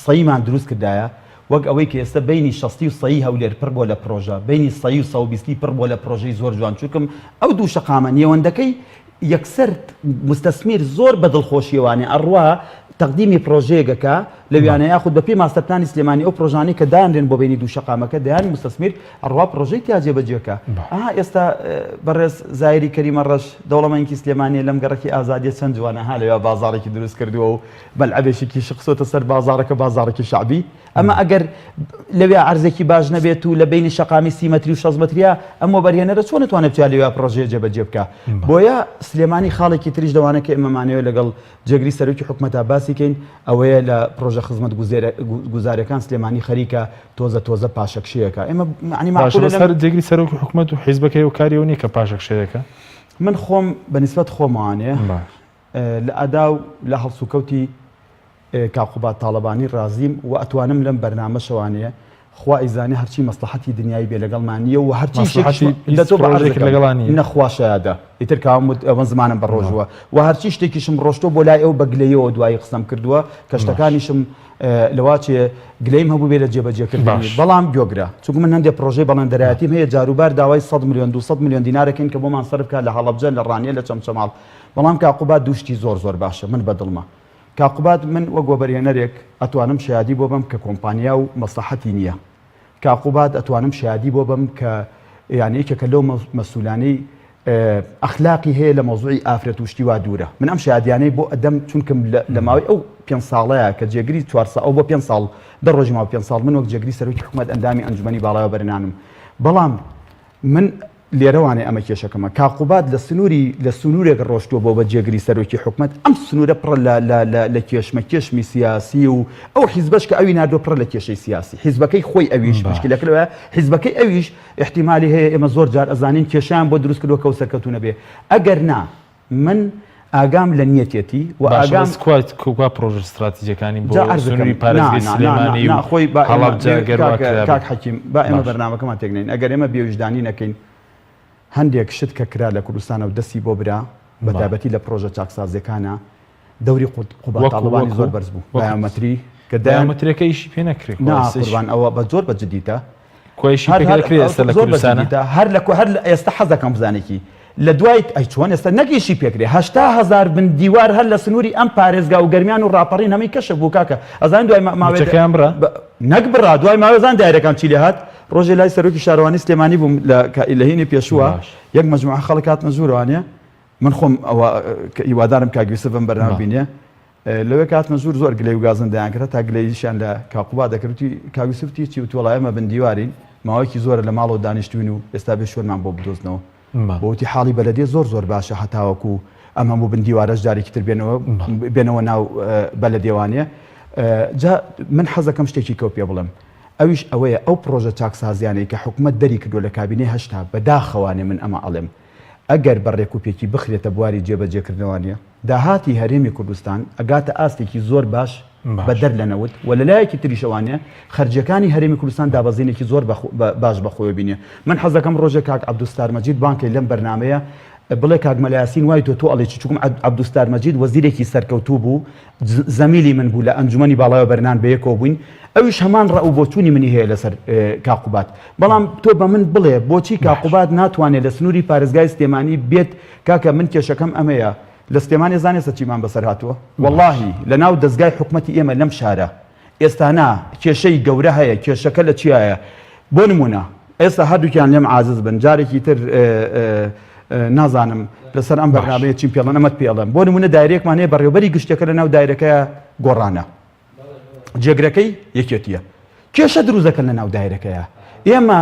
سەیمان دروست کردایە وەک ئەوەی کە ئێستا بینی 60 و سەی هەولێر پڕ بۆ لە پرۆژە بینی سەی و 120 پڕ بۆ لە پرۆژەی زۆر جوان چونکەم ئەو دوو شەقامە نێوەندەکەی یەکسەر مستەسمیر زۆر بەدڵخۆشیەوانێ ئەڕوا تەقدیمی پرۆژەیەکەکە لەویانە یاخود بە پێی ماستەرپلانی سلێمانی ئەو پرۆژانەی کە دایانرێن بۆ بینی دوو شەقامەکە دەیانی مستەسمیر ئەڕوا پرۆژەی تیا جێبەجێکە ئێستا بەڕێز زایری کەریمە ڕەش دەوڵەمەندێکی سلێمانی لەم گەڕەکی ئازادیە چەند جوانە لەوێ بازاڕێکی دروست کردووە و بەلعەبێشێکی شخصۆتە سەر بازاڕەکە بازاڕێکی شعبی ئەمە ئەگەر لەوێ عەرزێکی باش نەبێت و لە بینی شەقامی 30 مەتری و 60 مەتریە ئەم وەبەرهێنەرە چۆن نتوانێت بچیا لەوێ پرۆژەیە جێبەجێ بکە بۆیە سلێمانی خاڵێکی تریش دەوانە کە ئێمەمانەوە لەگەڵ جێگری سەرۆکی حکومەتە باسی کەین ئەوەیە لە پرۆژە خزمەت گوزاریەکان سلێمانی خەریکە تۆزە پاشەکشەیەەکە ئێمە معنی ماقولە جێگری سەرۆکی حکومەت و حیزبەکەی و کاریەوە نیە کە پاشەکشەیەەکە من خۆم بەنسبەت خۆمانێ لە ئەدا و لە هەڵسوکەوتی کاقوبات تاڵەبانی ڕازیم و ئەتوانم لەم بەرنامە شەوانەیە خوا ئیزانێ هەرچی مەسلحەتی دنیای بێ لەگەڵمانیە و هەرچی لەگەڵانی نەخواشەدا ئیتر کاموت ئەوە زمانم بە ڕۆژوە و هەرچی شتێکیشم ڕۆشتۆ بۆ لای ئەو بە گلەیەوە دوایی قسەم کردووە کە شتەکانیشم لەواچێ گلەیم هەبوو بێ لە جێبەجێکردنی بەڵام گۆگرە چونکە من هەندێک پرۆژەی بەڵەندەرایەتیم هەیە جاروبار داوای 100 میلیۆن 200 میلیۆن دینارەکەین کە بۆمان سەرف بکات لە هەڵەبجە لە ڕانیە لە چەمچەماڵ بەڵام کاقوبات دووشتی زۆر باشە من بەدڵمە کاقوبات من وەک وەبەرهێنەرێک ئەتوانم شایادی بۆ بم کە کۆمپانیا و مەسلحەتی نییە کاقوبات ئەتوانم شایادی بۆ بم کە یعنی یەکێکە لەو مەسئولانەی ئەخلاقی هەیە لە مۆزوعی ئافرەت وشتی وا دوورە من ئەم شایادیانەی بۆ ئەدەم چونکەم لە ماوەی ئەو 5 ساڵەیە کە جێگری 4 ساڵ ئەو بۆ 5 ساڵ دە ڕۆژی ماوە 5 ساڵ من وەک جێگری سەرۆکی حکوومەت ئەندامی ئەنجومەنی باڵایەوە بەرنانم بەڵام من لێرەوانێ ئەمە کێشەکەمە کاقوبات لە سنوورێک ڕۆشتووە بۆ بە جێگری سەرۆکی حکوومەت ئەم سنوورە پڕ لە کێشمی سیاسی و ئەو حیزبەش کە ئەوی نادۆ پڕ لە کێشەی سیاسی حیزبەکەی خۆی ئەویش مشکلەکەەوە حیزبەکەی ئەویش احتیمالی هەیە ئێمە زۆر جار ئەزانین کێشیان بۆ دروست کردووە کە و سەرکەوتونە بێ ئەگەر نا من ئاگام لە نیەتێتی و ئاگام کوپا پرۆژە استراتیجیەکانی بۆ سنووری پارێزگای سلێمانی و خۆی هەڵەبجە کاک حەکیم با ئێمە بەرنامەکەمان تێکنین ئەگەر ئێمە بێوجدانی نەکەین هەندێک شت کە کرا لە کوردستانە و دەستی بۆ برا بە تایبەتی لە پرۆژە چاکسازیەکانە دەوری قوباتاڵبانی زۆر بەرز بوو بایامەتری کە دایامەتریەکەیشی پێ نەکرێت قوربان ئەوە بە زۆر بەجددیتە کۆیشی پێکرێت ئێستا لە کوردستانە هەر ئێستا حەزەکەم بزانێکی لە دوای چۆن ئێستا نەگەیشی پێکرێ 800,000 بن دیوار هەر لە سنووری ئەم پارێزگا و گەرمیان و ڕاپەڕین هەمەی کەشە بوو کاکە ئەزان دوای ماوەیەکەیان بڕا نەک بڕا دوای ماوەزان دایرەکان چی لێ هات ڕۆژێ لای سەرۆکی شارەوانی سلێمانی بووم لە هینی پێشووە یەک مەجموعە خەڵک هاتمە ژوورەوانێ من خۆم ئەوە هیوادارم کاگویسف بم بەرنامە بینێ لەوێ کاتمە زۆر گلەی و گازندیان کرد تا گلەیشیان لە کاقوبات دەکردی کاگویسفتی چی وتوڵایەمە بن دیوارین ماوەیەکی زۆرە لە ماڵەوە دانیشتوین و ئێستا بێ شوێنمان بۆ بدۆزنەوە بۆتی حاڵی بەلەدێ زۆر باشە هەتاوەکو ئەمە بوو بن دیوارەش جارێکی تر بێنەوە ناو بەلەدێوانێ جا من حەزەکەم شتێکی کەو پێ بڵم ئەویش ئەوەیە ئەو پرۆژە چاکسازیانەی کە حکوومەت دەری کردو لە کابینێ هەشتا بەداخەوانێ من ئەمە ئەڵێم ئەگەر بەڕێکوپێکی بخرێتە بواری جێبەجێکردنەوەیە داهاتی هەرێمی کوردستان ئەگاتە ئاستێکی زۆر باش بەدەر لەنەوت و لەلایەکی تریشەوانێ خەرجەکانی هەرێمی کوردستان دابەزینێکی زۆر باش بەخۆی بینێ من حەزەکەم ڕۆژێک کاک عەبدولستار مەجید بانکەی لەم بەرنامەیە بڵێ کاک مەلایاسین وای تۆ ئەڵێکی چووکم عەبدولستار مەجید وەزیرێکی سەرکەوتوو بوو زەمیلی من بوو لە ئەنجومەنی باڵایەوە بەرنان بەیەکەوە بووین ئەویش هەمان ڕەو بۆچوونی منی هەیە لەسەر کاقوبات بەڵام تۆ بە من بڵێ بۆچی کاقوبات ناتوانێت لە سنووری پارێزگای سلێمانی بێت کاکە من کێشەکەم ئەمەیە لە سلێمانی زانێسە چیمان بەسەر هاتووە واللهی لە ناو دەستگای حکوومەتی ئێمە لەم شارە ئێستانا کێشەی گەورە هەیە کێشەکە لە چیایە بۆ نمونە ئێستا هەردووکیان لێم عازز بن جارێکی تر نازانم لەسەر ئەم بەرنامەیە چیم پێڵەن ئەمەت پێڵم بۆ نمونە دایرێکمان هەیە بەڕێوەبەری گشتەکە لە ناو دایرەکەیە گۆڕانە جێگرەکەی یەکێتیە کێشە دروستەکەن لە ناو دایرەکەیە ئێمە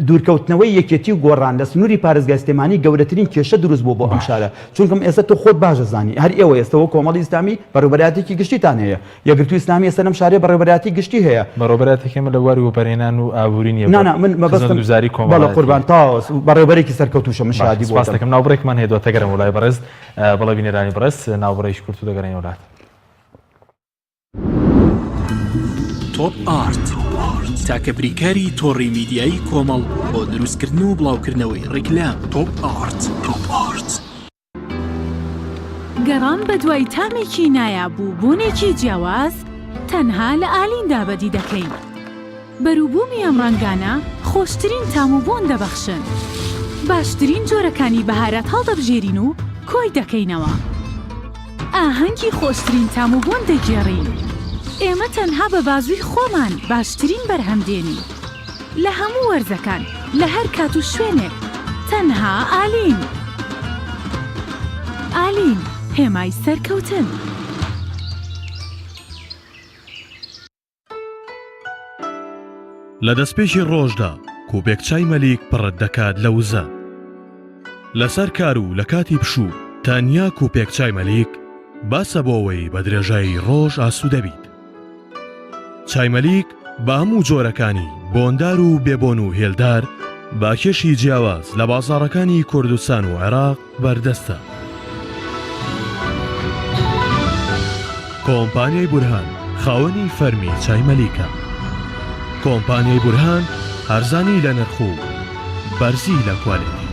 دوورکەوتنەوەی یەکێتی و گۆڕان لە سنووری پارێزگای سلێمانی گەورەترین کێشە دروست بۆ ئەم شارە چونکەم ئێستا تۆ خۆت باشە زانی هەر ئێوە ئێستەوە کۆمەڵی ئیسلامی بەڕێوەبەرایەتێکی گشتیتان هەیە یەکگرتووی ئیسلامی ئێستا لەم شارێ بەڕێوەبەرایەتی گشتی هەیە بەڕێوەبەرایەتێکمە لە واری وەبەرهێنان و ئابووری نیە من مەبەستم گوزاری کۆمەڵ بەڵێ قوربان تاوە بەڕێوەبەرێکی سەرکەوتوشە من شادی بۆ دەکەم ناوبڕێکمان هەیە دواتە گەرم وڵای بەڕێز بەڵێ بینەرانی بەڕێز ناوبڕێکی کورت و دەگەڕێنەوە وڵات تۆپ ئارت تاکە بریکاری تۆڕی میدیایی کۆمەڵ بۆ دروستکردن و بڵاوکردنەوەی ڕیکلام تۆپ ئارت گەڕان بە دوای تامێکی نایابوو بوونێکی جیاواز تەنها لە ئالین دابەدی دەکەین بەرووبوومی ئەم ڕەنگانە خۆشترین تام و بۆن دەبەخشن باشترین جۆرەکانی بەهارەت هەڵدەبژێرین و کۆی دەکەینەوە ئاهەنگی خۆشترین تام و بۆن دەگێڕین ئێمە تەنها بە بازووی خۆمان باشترین بەرهەمدێنی لە هەموو وەرزەکان لە هەر کات و شوێنێک تەنها ئالین ئالین هێمای سەرکەوتن لە دەستپێشی ڕۆژدا کوبێک چای مەلیک پڕت دەکات لە وزە لەسەر کار و لە کاتی پشوو تەنیا کوپێک چای مەلیک باسە بۆەوەی بە درێژایی ڕۆژ ئاسوودە بیت چایمەلیک بە هەموو جۆرەکانی بۆندار و بێبۆن و هێلدار باکێشی جیاواز لە بازاڕەکانی کوردستان و عێراق بەردەستە کۆمپانیای بورهان خاوەنی فەرمی چایمەلیکە کۆمپانیای بورهان هەرزانی لە نرخ و بەرزی لە کوالێتی.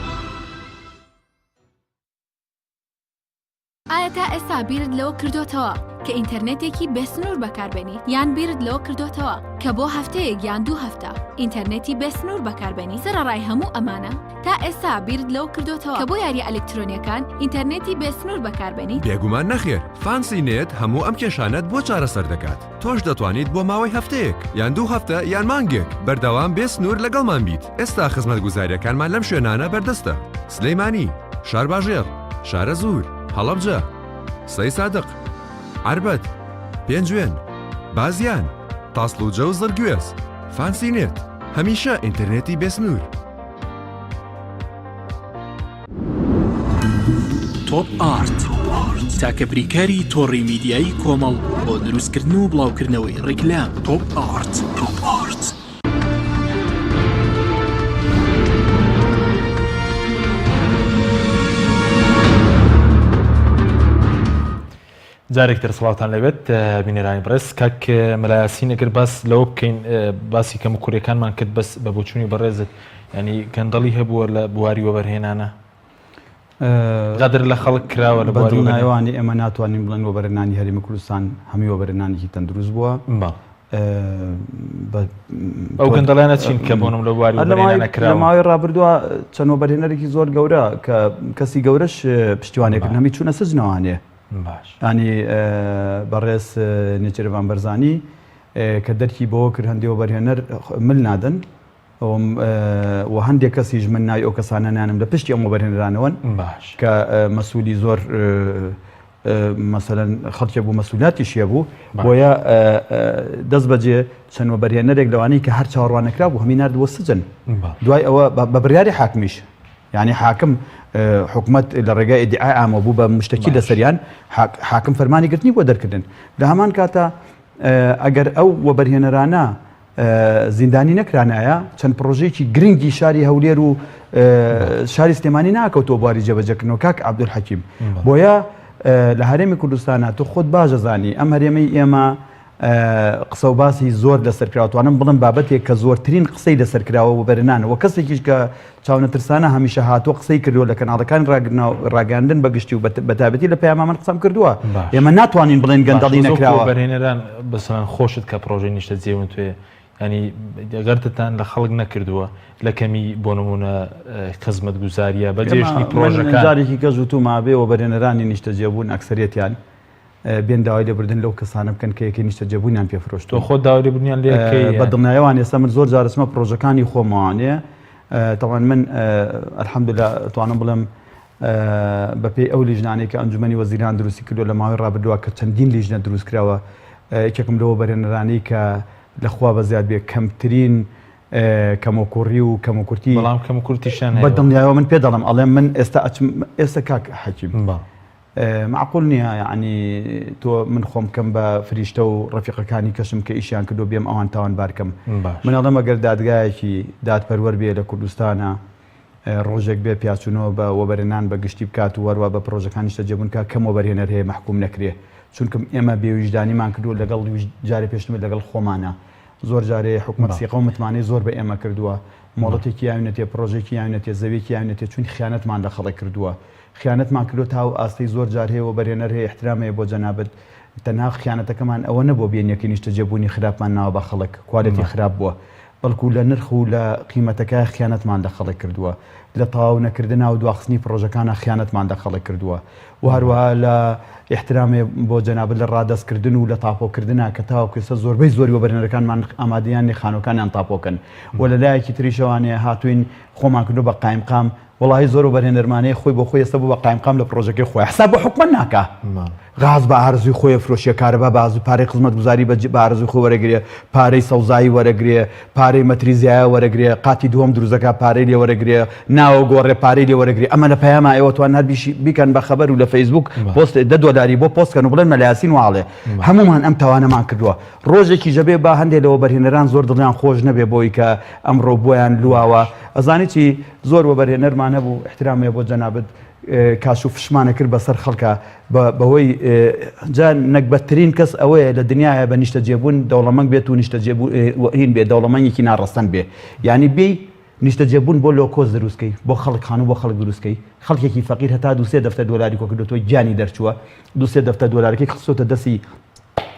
ئایا تا ئێستا بیرت لەوە کردوتەوە کە ئینتەرنێتێکی بێسنوور بەکاربێنی یان بیرت لەوە کردوتەوە کە بۆ هەفتەیەک یان 2 هەفتە ئینتەرنێتی بێسنوور بەکاربێنی سەرڕای هەموو ئەمانە تا ئێستا بیرت لەوە کردوتەوە کە بۆ یاری ئەلکترۆنیەکان ئینتەرنێتی بێسنوور بەکاربێنی؟ بێگومان نەخێر، فانسی نێت هەموو ئەم کێشانەت بۆ چارەسەر دەکات. تۆش دەتوانیت بۆ ماوەی هەفتەیەک یان 2 هەفتە یان مانگێک بەردەوام بێسنوور لەگەڵمان بیت. ئێستا خزمەتگوزاریەکانمان لەم شوێنانە بەردەستە: سلەیمانی، شارباژێر، شارە زوور، هەڵەبجە، سەی سادق، عربەت، پێنجوێن، بازیان، تاسڵوجە و زەرگوێز. فانسی نێت، هەمیشە ئینتەرنێتی بێسنوور. تۆپ ئارت تاکە بریکاری تۆڕی میدیایی کۆمەڵ بۆ دروستکردن و بڵاوکردنەوەی ڕیکلام. تۆپ ئارت. جارێکتر سڵاوتان لەوێت بینێرانی بەڕێز کاک مەلایاسین ئەگەر باس لەوە بکەین باسی کەم و کوورەکانمان کرد بەس بە بۆچوونی بەڕێزت ینی گەندەڵی هەبووە لە بواری وەبەرهێنانە غەدر لە خەڵک کراوە لە بواری نایوانی ئێمە ناتوانین بڵێن وەبەرهێنانی هەرێمی کوردستان هەمی وەبەرهێنانێکی تەندروست بووە. ئەو گەندەڵیانە چین کە بۆنم لە بواری وەبەرهێنانە کراوە. لە ماوەی ڕابردووە چەند وەبەرهێنەرێکی زۆر گەورە کە کەسی گەورەش پشتیوانێکردن هەمی چوونە سجنەوانێ. ینی بەڕێز نێچێرەوان بەرزانی کە دەرکی بەوە کرد هەندێک وەبەرهێنەر مل نادەن و هەندێک کەسیش من ناوی ئەو کەسانە نانم لە پشتی ئەم وەبەرهێنەرانەوەن کە مەسئولی زۆر مەسەلەن خەڵکێ بوو مەسئولیاتیشیە بوو بۆیە دەست بەجێ چەند وەبەرهێنەرێک لەوانەی کە هەر چاوەڕوانەکرا بوو هەمی ناردووە سجن دوای ئەوە بە بڕیاری حاکمیش یعنی حاکم حکومت لە ڕێگای ئیدعای ئامە بوو بە مشتەکی لەسەریان حاکم فەرمانی گرتنی بۆ دەرکردن لە هەمان کاتە ئەگەر ئەو وەبەرهێنەرانە زیندانی نەکرانایە چەند پرۆژەیەکی گرنگی شاری هەولێر و شاری سلێمانی ناکەوتەوە بواری جێبەجێکردنەوە کاک عەبدولحەکیم بۆیە لە هەرێمی کوردستانە تو خۆت باشە زانی ئەم هەرێمەی ئێمە قسە و باسی زۆر لەسەرکراوەتوانم بڵم بابەتێک کە زۆرترین قسەی لەسەرکراوە وەبەرهێنانەوە کەسێکیش کە چاونەترسانە هەمیشە هاتووە قسەی کردووە لە کەناڵەکان ڕاگەاندن بەگشتی و بەتابەتی لە پەیاما من قسەم کردووە ئێمە ناتوانین بڵێن گەندەڵی نەکراوە. وەبەرهێنەران بەسەڵەن خۆشت کە پرۆژەی نیشتە جێون توێ ینی گەردتان لە خەڵک نەکردووە لە کەمی بۆ نمونە خزمەتگوزاریە بەجێشتی پرۆژەکان جارێکی کەس و تو مابێ وەبەرهێنەرانی نیشتە جێبوون ئەکسەریەتیان بێن داوای لێبردن لەو کەسانە بکەن کە یەکەی نیشتە جێبوونیان پێفرۆشت تۆ خۆ داوای لێبوونیان لێ بە دڵنیایەوان ئێستا من زۆر جارسمە پرۆژەکانی خۆمەوانەیە تەوان من ئەلحەمدولیلا توانم بڵێم بەپێی ئەو لیژنانەی کە ئەنجومەنی وەزیران دروستی کردو لە ماوەی ڕابردووە کە چەندین لیژنە دروست کراوە یەکێکم لەوە وەبەرهێنەرانی کە لەخوا بەزیاد بێ کەمترین کەمۆکوڕی و کەمۆکورتی بەڵام کەمۆکورتیشان بە دڵنیایەوە من پێ دەڵم ئەڵێم من ئێستا کاک حەکیم معقول نییە یعنی تۆ من خۆم کەم بە فریشتە و ڕەفیقەکانی کەشم کە ئیشیان کردو بێم ئەوان تاوان بارکەم من ئەڵێم ئەگەر دادگایەکی دادپەروەەر بێ لە کوردستانە ڕۆژێک بێ پیاچوونەوە بە وەبەرهێنان بە گشتی بکات و وەروە بە پرۆژەکانی نیشتە جێبوونکە کەم وەبەرهێنەر هەیە محکوم نەکرێ چونکە ئێمە بێویژدانیمان کردووە لەگەڵ جارێ پێشتر لەگەڵ خۆمانە زۆر جارێ حکومەت سیقە و متمانەی زۆر بە ئێمە کردووە مۆڵەتێکی یاونەتێ پرۆژێکی یاونەتێ زەویێکی یاونەتێ چون خیانەتمان لە خەڵک کردووە خیانەتمان کردو تا و ئاستی زۆر جار هەیە وەبەرهێنەر هەیە احترامەیە بۆ جەنابەت تەنها خیانەتەکەمان ئەوە نەبوو بێنیەکەی نیشتە جێبوونی خراپمان ناوە بە خەڵک کوالەتی خراپ بووە بەڵکو لە نرخ و لە قیمەتەکە خیانەتمان لە خەڵک کردووە لە تەواو نەکردنا و دواخستنی پرۆژەکانە خیانەتمان لە خەڵک کردووە و هەروەها لە احترامێ بۆ جەنابەت لە ڕادەستکردن و لە تاپۆکردنا کە تاوکەسە زۆربەی زۆری وەبەرهێنەرەکانمان ئامادەیان خانۆکانیان تاپۆکەن و لە لایەکی تریشەوانەیە هاتوین خۆمان کردو بە قایمقام وڵی زۆر وەبەرهێنەرمانەیە خۆی بۆ خۆی ئێستا بوو بە قایمقام لە پرۆژەکەی خۆی حساب بە حکومت ناکە غاز بە ئارزوی خۆی فرۆشیە کارەبا بازوو پارەی خزمەتگوزاری بە ئارزوی خۆی وەرەگرێ پارەی سەوزایی وەرەگرێ پارەی مەتریزیایە وەرەگرێ قاتی دووەم دروستەکە پارەی لێ وەرەگرێ ناوە گۆڕێ پارەی لێ وەرەگرێ ئەمە لە پەیاما ئێوە توان هەر بیکەن بە خەبەر و لە فەیسبوک پۆست $10 بۆ پۆستکەن و بڵێن مەلایاسین واڵێ هەمومان ئەم تاوانەمان کردووە ڕۆژێکی جەبێ با هەندێک لە وەبەرهێنەران زۆر دڵیان خۆش نەبێ بۆی کە ئەمڕۆ بۆیان لواوە ئەزانی چی زۆر وەبەرهێنەرمان هەبوو احترامێ بۆ جەنابەت کاش و فشمانە کرد بەسەر خەڵکە بەهۆی جا نەکبەتترین کەس ئەوەیە لە دنیاە بە نیشتە جێبوون دەوڵەمەنگ بێت و نیشتە هین بێت دەوڵەمەنگێکی ناڕەستەن بێ یعنی بێ نیشتە جێبوون بۆ لۆکۆز دروستکەی بۆ خەڵک خانوو بۆ خەڵک دروستکەی خەڵکێکی فەقیر هەتا 2-3 دەفتەر دۆلاری کۆکردوەوە گیانی دەرچووە 2-3 دەفتەر دۆلارەکەی خستۆتە دەستی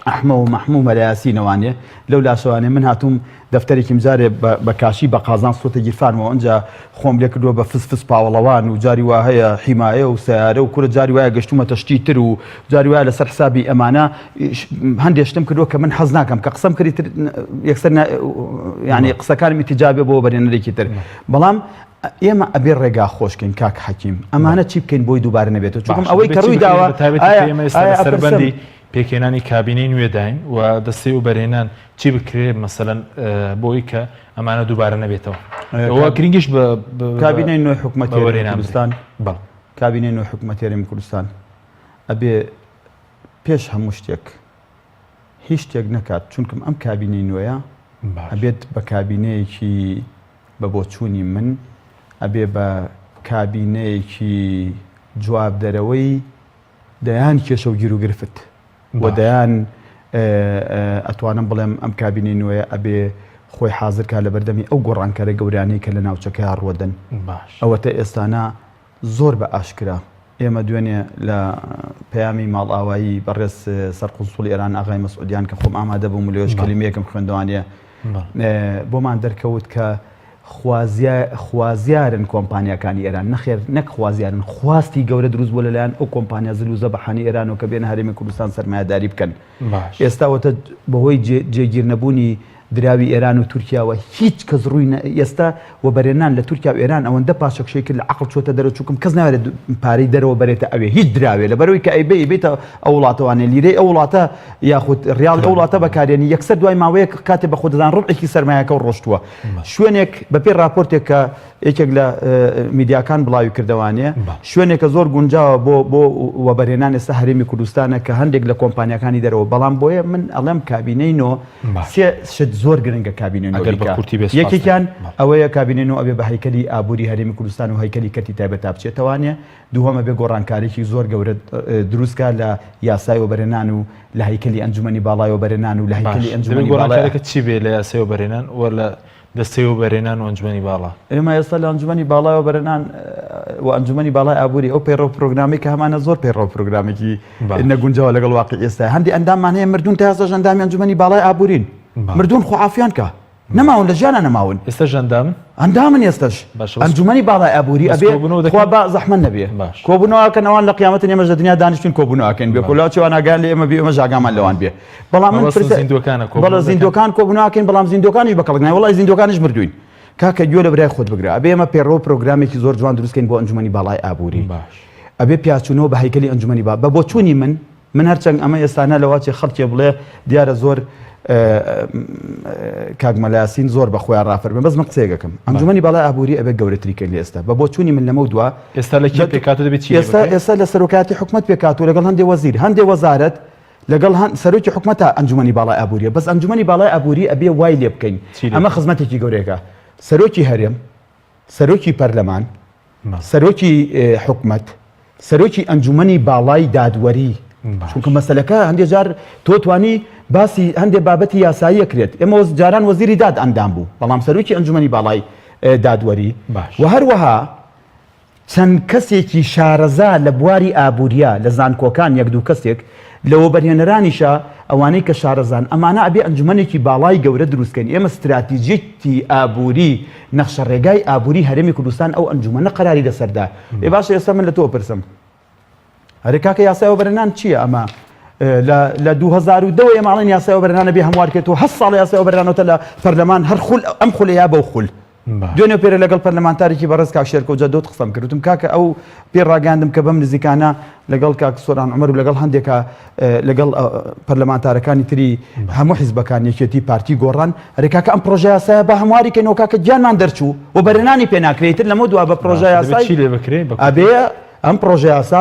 ئەحمە و مەحموو مەلایاسینەوانێ لەو لاشەوانێ من هاتووم دەفتەرێکی مجارێ بە کاشی بە قازان سۆتە گیرفانەوە ئەنجا خۆم لێ کردووە بە فس پاوەڵەوان و جاری وا هەیە حیمایە و سیارە و کورە جاری وایە گەشتومە تەشتی تر و جاری وایە لەسەر حسابی ئەمانە هەندێک شتم کردووە کە من حەز ناکەم کە قسەم کردی یەکسەر ینی قسەکانمی تیجابێ بۆ بەرێنەرێکی تر بەڵام ئێمە ئەبێ ڕێگا خۆشکەین کاک حەکیم ئەمانە چی بکەین بۆی دووبارە نەبێتەوە چونکە ئەوەی کە ڕووی داوە سەربەندی پێکێنانی کابینەی نوێداین و دەستی و بەرهێنان چی بکرێت مەسەلەن بۆی کە ئەمانە دووبارە نەبێتەوە ئەوە گرنگیش بە کابینەی نوێی حکوومەتی کوردستان کابینەی نوێی حکوومەتی هەرێمی کوردستان ئەبێ پێش هەموو شتێک هیچ شتێک نەکات چونکەم ئەم کابینەی نوێیە ئەبێت بە کابینەیەکی بە بۆچوونی من ئەبێ بە کابینەیەکی جواب دەرەوەی دەیان کێشە و گیر و گرفت و دەیان ئەتوانم بڵێم ئەم کابینەی نوێیە ئەبێ خۆی حازرکە لە بەردەمی ئەو گۆڕانکارە گەورانەی کە لە ناوچەکەی ڕوەدەن ئەوەتە ئێستانە زۆر بە ئاشکرا ئێمە دوێنێ لە پەیامی ماڵئاوایی بەڕێز سەرقونسوڵی ئێران ئاغای مەسعودیان کە خۆم ئامادە بووم لێش کەلیمەیەکم خوێندوانە بۆمان دەرکەوت کە خوازیارن کۆمپانیەکانی ئێران نەخێر نەک خوازیارن خواستی گەورە دروست بۆ لەلایەن ئەو کۆمپانیا زلوزە بەحانی ئێران و کە بێنە هەرێمی کوردستان سەرمایه‌داری بکەن ئێستاوەتە بەهۆی جێگیر نەبوونی دراوی ئێران و تورکیاوە هیچ کەس ڕووی ئێستا و بەرێنان لە تورکیا و ئێران ئەوەندە پاشەکشەی کرد لە عقڵ چۆتە دەرەوە چووکم کەس ناوێت پارەی دەرەوە بەرێتە ئەوێ هیچ دراوێ لە بەرەوەی کە ئەیبێ بێتە ئەو وڵاتەوانێ لیرەی ئەو وڵاتە یاخود ڕیاڵ ئەو وڵاتە بەکارێنی یەکسەر دوای ماوەیە کاتێ بە خۆدەدان ڕۆڵێکی سەرمایەکە و ڕۆشتووە شوێنێک بەپێی راپۆرتێک کە یەکێک لە میدیاکان بڵاوی کردوانێ شوێنێکە زۆر گونجاوە بۆ وەبەرهێنان ئێستا هەرێمی کوردستانە کە هەندێک لە کۆمپانیەکانی دەرەوە بەڵام بۆیە من ئەڵێم کابینەی نۆ سێ شت زۆر گرنگە یەکێکیان ئەوەیە کابینێنەوە ئەبێ بە هەیکەلی ئابووری هەرێمی کوردستان و هەیکەلی کەتی تایبەت بچێتەوانێ دووەمە بێ گۆڕانکارێکی زۆر گەورە دروستکە لە یاسای وەبەرهێنان و لە هەیکەلی ئەنجومەنی باڵای وەبەرهێنان و لە هەیکەلی ئەنجومەنی باڵایەکە چی بێ لە یاسای وەبەرهێنان وە لە دەستەی وەبەرهێنان و ئەنجومەنی باڵا ئێمە ئێستا لە ئەنجومەنی باڵای وەبەرهێنان و ئەنجومەنی باڵای ئابووری ئەو پەیڕەو پرۆگرامی کە هەمانە زۆر پەیڕەو پرۆگرامێکی نەگونجاوە لەگەڵ واقعی ئێستا هەندی ئەنداممان هەیە مردوون تا ئێستا ئەندامی ئەنجومەنی باڵای ئابوورین مردوون خۆعافیان کە نەماون لە ژیانە نەماون ئێستا ژەندام ئەندامن ئێستش ئەنجومەنی باڵای ئابووری ئەبێ خوا بە زەحمەت نەبێ کۆبوونەوەکەنەوان لە قیامەتە ئێمە لە دنیا دانیشتین کۆبوونەوەکەین بێ کۆلاچێوان ئاگیان لە ئێمە بێ ئێمە ژاگامان لەوان بێ بەڵام من بەڵە زیندۆکان کۆبوونەوەکەین بەڵام زیندۆکانیش بە کەڵک نای وەڵای زیندۆکانیش مردوین کاکە گوێ لە برای خۆت بگرە ئەبێ ئێمە پێڕۆ پرۆگرامێکی زۆر جوان دروستکەین بۆ ئەنجومەنی باڵای ئابووری ئەبێ پیاچوونەوە بە هەیکەلی ئەنجومەنی بە بۆچوونی من هەرچەند ئەمە ئێستانە لەواچێ خەڵکێ بڵێ دیارە زۆر کاگمەلاسین زۆر بە خۆیان ڕافەرمێ بەس من قسەیەکەم ئەنجومەنی باڵای ئابووری ئەبێ گەورەتریکە لە ئێستا بە بۆچوونی من لەمە دووە ئێستا لە کێ پێکاتۆ دەبێت ئێستا لە سەرۆکاتی حکومەت پێکاتۆ لەگەڵ هەندێک وەزیر هەندێک وەزارەت لەگەڵ سەرۆکی حکومەتە ئەنجومەنی باڵای ئابووریە بەس ئەنجومەنی باڵای ئابووری ئەبێ وای لێ بکەین ئەمە خزمەتێکی گەورەیەکە سەرۆکی هەرێم سەرۆکی پەرلەمان سەرۆکی حکومەت سەرۆکی ئەنجومەنی باڵای دادوەری چونکە مەسەلەکە هەندێک جار تۆ توانی باسی هەندێک بابەتی یاسایی کرێت ئێمە جاران وەزیری داد ئەندام بوو بەڵام سەرۆکی ئەنجومەنی باڵای دادوەری و هەروەها چەند کەسێکی شارەزا لە بواری ئابووریە لە زانکۆکان یەک دوو کەسێک لەوە بەرهێنەرانیشە ئەوانەی کە شارەزان ئەمانە ئەبێ ئەنجومەنێکی باڵای گەورە دروستکەین ئێمە استراتیژیەتی ئابووری نەخشە ڕێگای ئابووری هەرێمی کوردستان ئەو ئەنجومەنە قەراری لەسەردا ێ باشە ئێستا من لە تۆ پرسم هەرێ کاکە یاسای وەبەرهێنان چییە ئەمە لە 2002 ئێماڵێن یاسای وەبەرهێنانە بێ هەموار کردەوە 7 ساڵ یاسای وەبەرهێنانەوە لە پەرلەمان هەر خول ئەم خولەیە بەو خول دوێنێ پێرە لەگەڵ پەرلەمانتارێکی بەڕێز کاک شێرکۆجە دۆت قسەم کردوتم کاکە ئەو پێ ڕاگەاندم کە بەم نزیکانە لەگەڵ کاک سۆران عومەر و لەگەڵ هەندێکە لەگەڵ پەرلەمانتارەکانی تری هەموو حیزبەکان یەکێتی پارتی گۆڕان هەرێ کاکە ئەم پرۆژە یاسایە بە هەمواری کەینەوە کاکە گیانمان دەرچوو و بەرهێنانی پێ ناکرێتتر لەمە دووە بە پرۆژە یاسای ئەبێ ئەم پرۆژە یاسا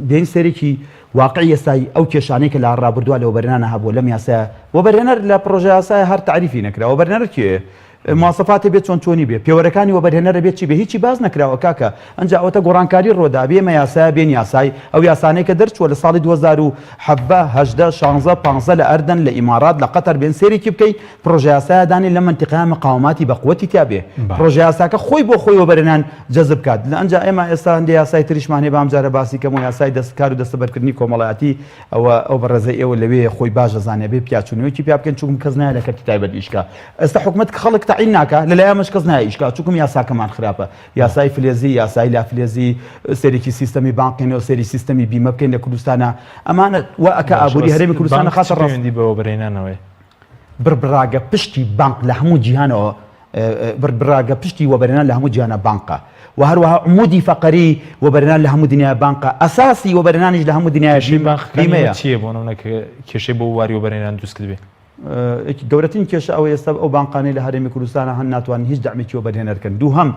بێن سەرێکی واقعی یاسایی ئەو کێشانەی کە لە ڕابردووە لە وەبەرهێنانە هەبووە لەم یاسایە وەبەرهێنەر لە پرۆژە یاسایە هەر تعریفی نەکرا وەبەرهێنەر کێ مواصفاتی بێت چۆنی بێ پێوەرەکانی وەبەرهێنەرە بێت چی بێ هیچی باز نەکراوە کاکە ئەنجا ئەوتە گۆڕانکاری ڕۆدا بێمە یاسای بێن یاسای ئەو یاسانەی کە دەرچووە لە ساڵی 2017 16 15 لە ئەردن لە ئیمارات لە قەتەر بێن سێرێکی بکەی پرۆژە یاسایدانی لە منتیقای مقاوماتی بەقوەتی تا بێ پرۆژە یاساکە خۆی بۆ خۆی وەبەرهێنان جەزب کات لە ئەنجا ئێمە ئێستا هەندێک یاسای تریشمان هەیە بامجارە باسی کەم و یاسای دەستکار و دەستەبەرکردنی کۆمەڵایەتی ئەو بەڕێزەی ئێوە لەوێ خۆی باشە زانێ بێ پیاچوونەوەی پیا بکەن چووکم کەس نایە لە کەرتی تایبەت ئیشکا ئێستا حکومەت خەڵک تەعین ناکە لەلایەمەش کەس نایە ئیشکا چووکم یاساکەمان خراپە یاسای فلێزی یاسای لافلێزی سەرێکی سیستەمی بانقینەوە سەری سیستەمی بیمە بکەین لە کوردستانە ئەمانە وا ئەکە ئابووری هەرێمی کوردستانە خاتە ڕێوەندی بەوە بەرهێنانەوەی بربراگە پشتی بانک لە هەموو جیهانەوە بربراگە پشتی وەبەرهێنان لە هەموو جیهانە بانقە و هەروەها عمودی فەقەری وەبەرهێنان لە هەموو دنیای بانقە ئەساسی وەبەرهێنانیش لە هەموو دنیای بیمەیە چییە بۆ نمونەکە کێشەی بۆ واری وەبەرهێنان دروست کردبێ گەورەترین کێشە ئەوە ئێستا ئەو بانقانەی لە هەرێمی کوردستانە هەن ناتوانن هیچ دەعمێکی وەبەرهێنەرکەن دووهەم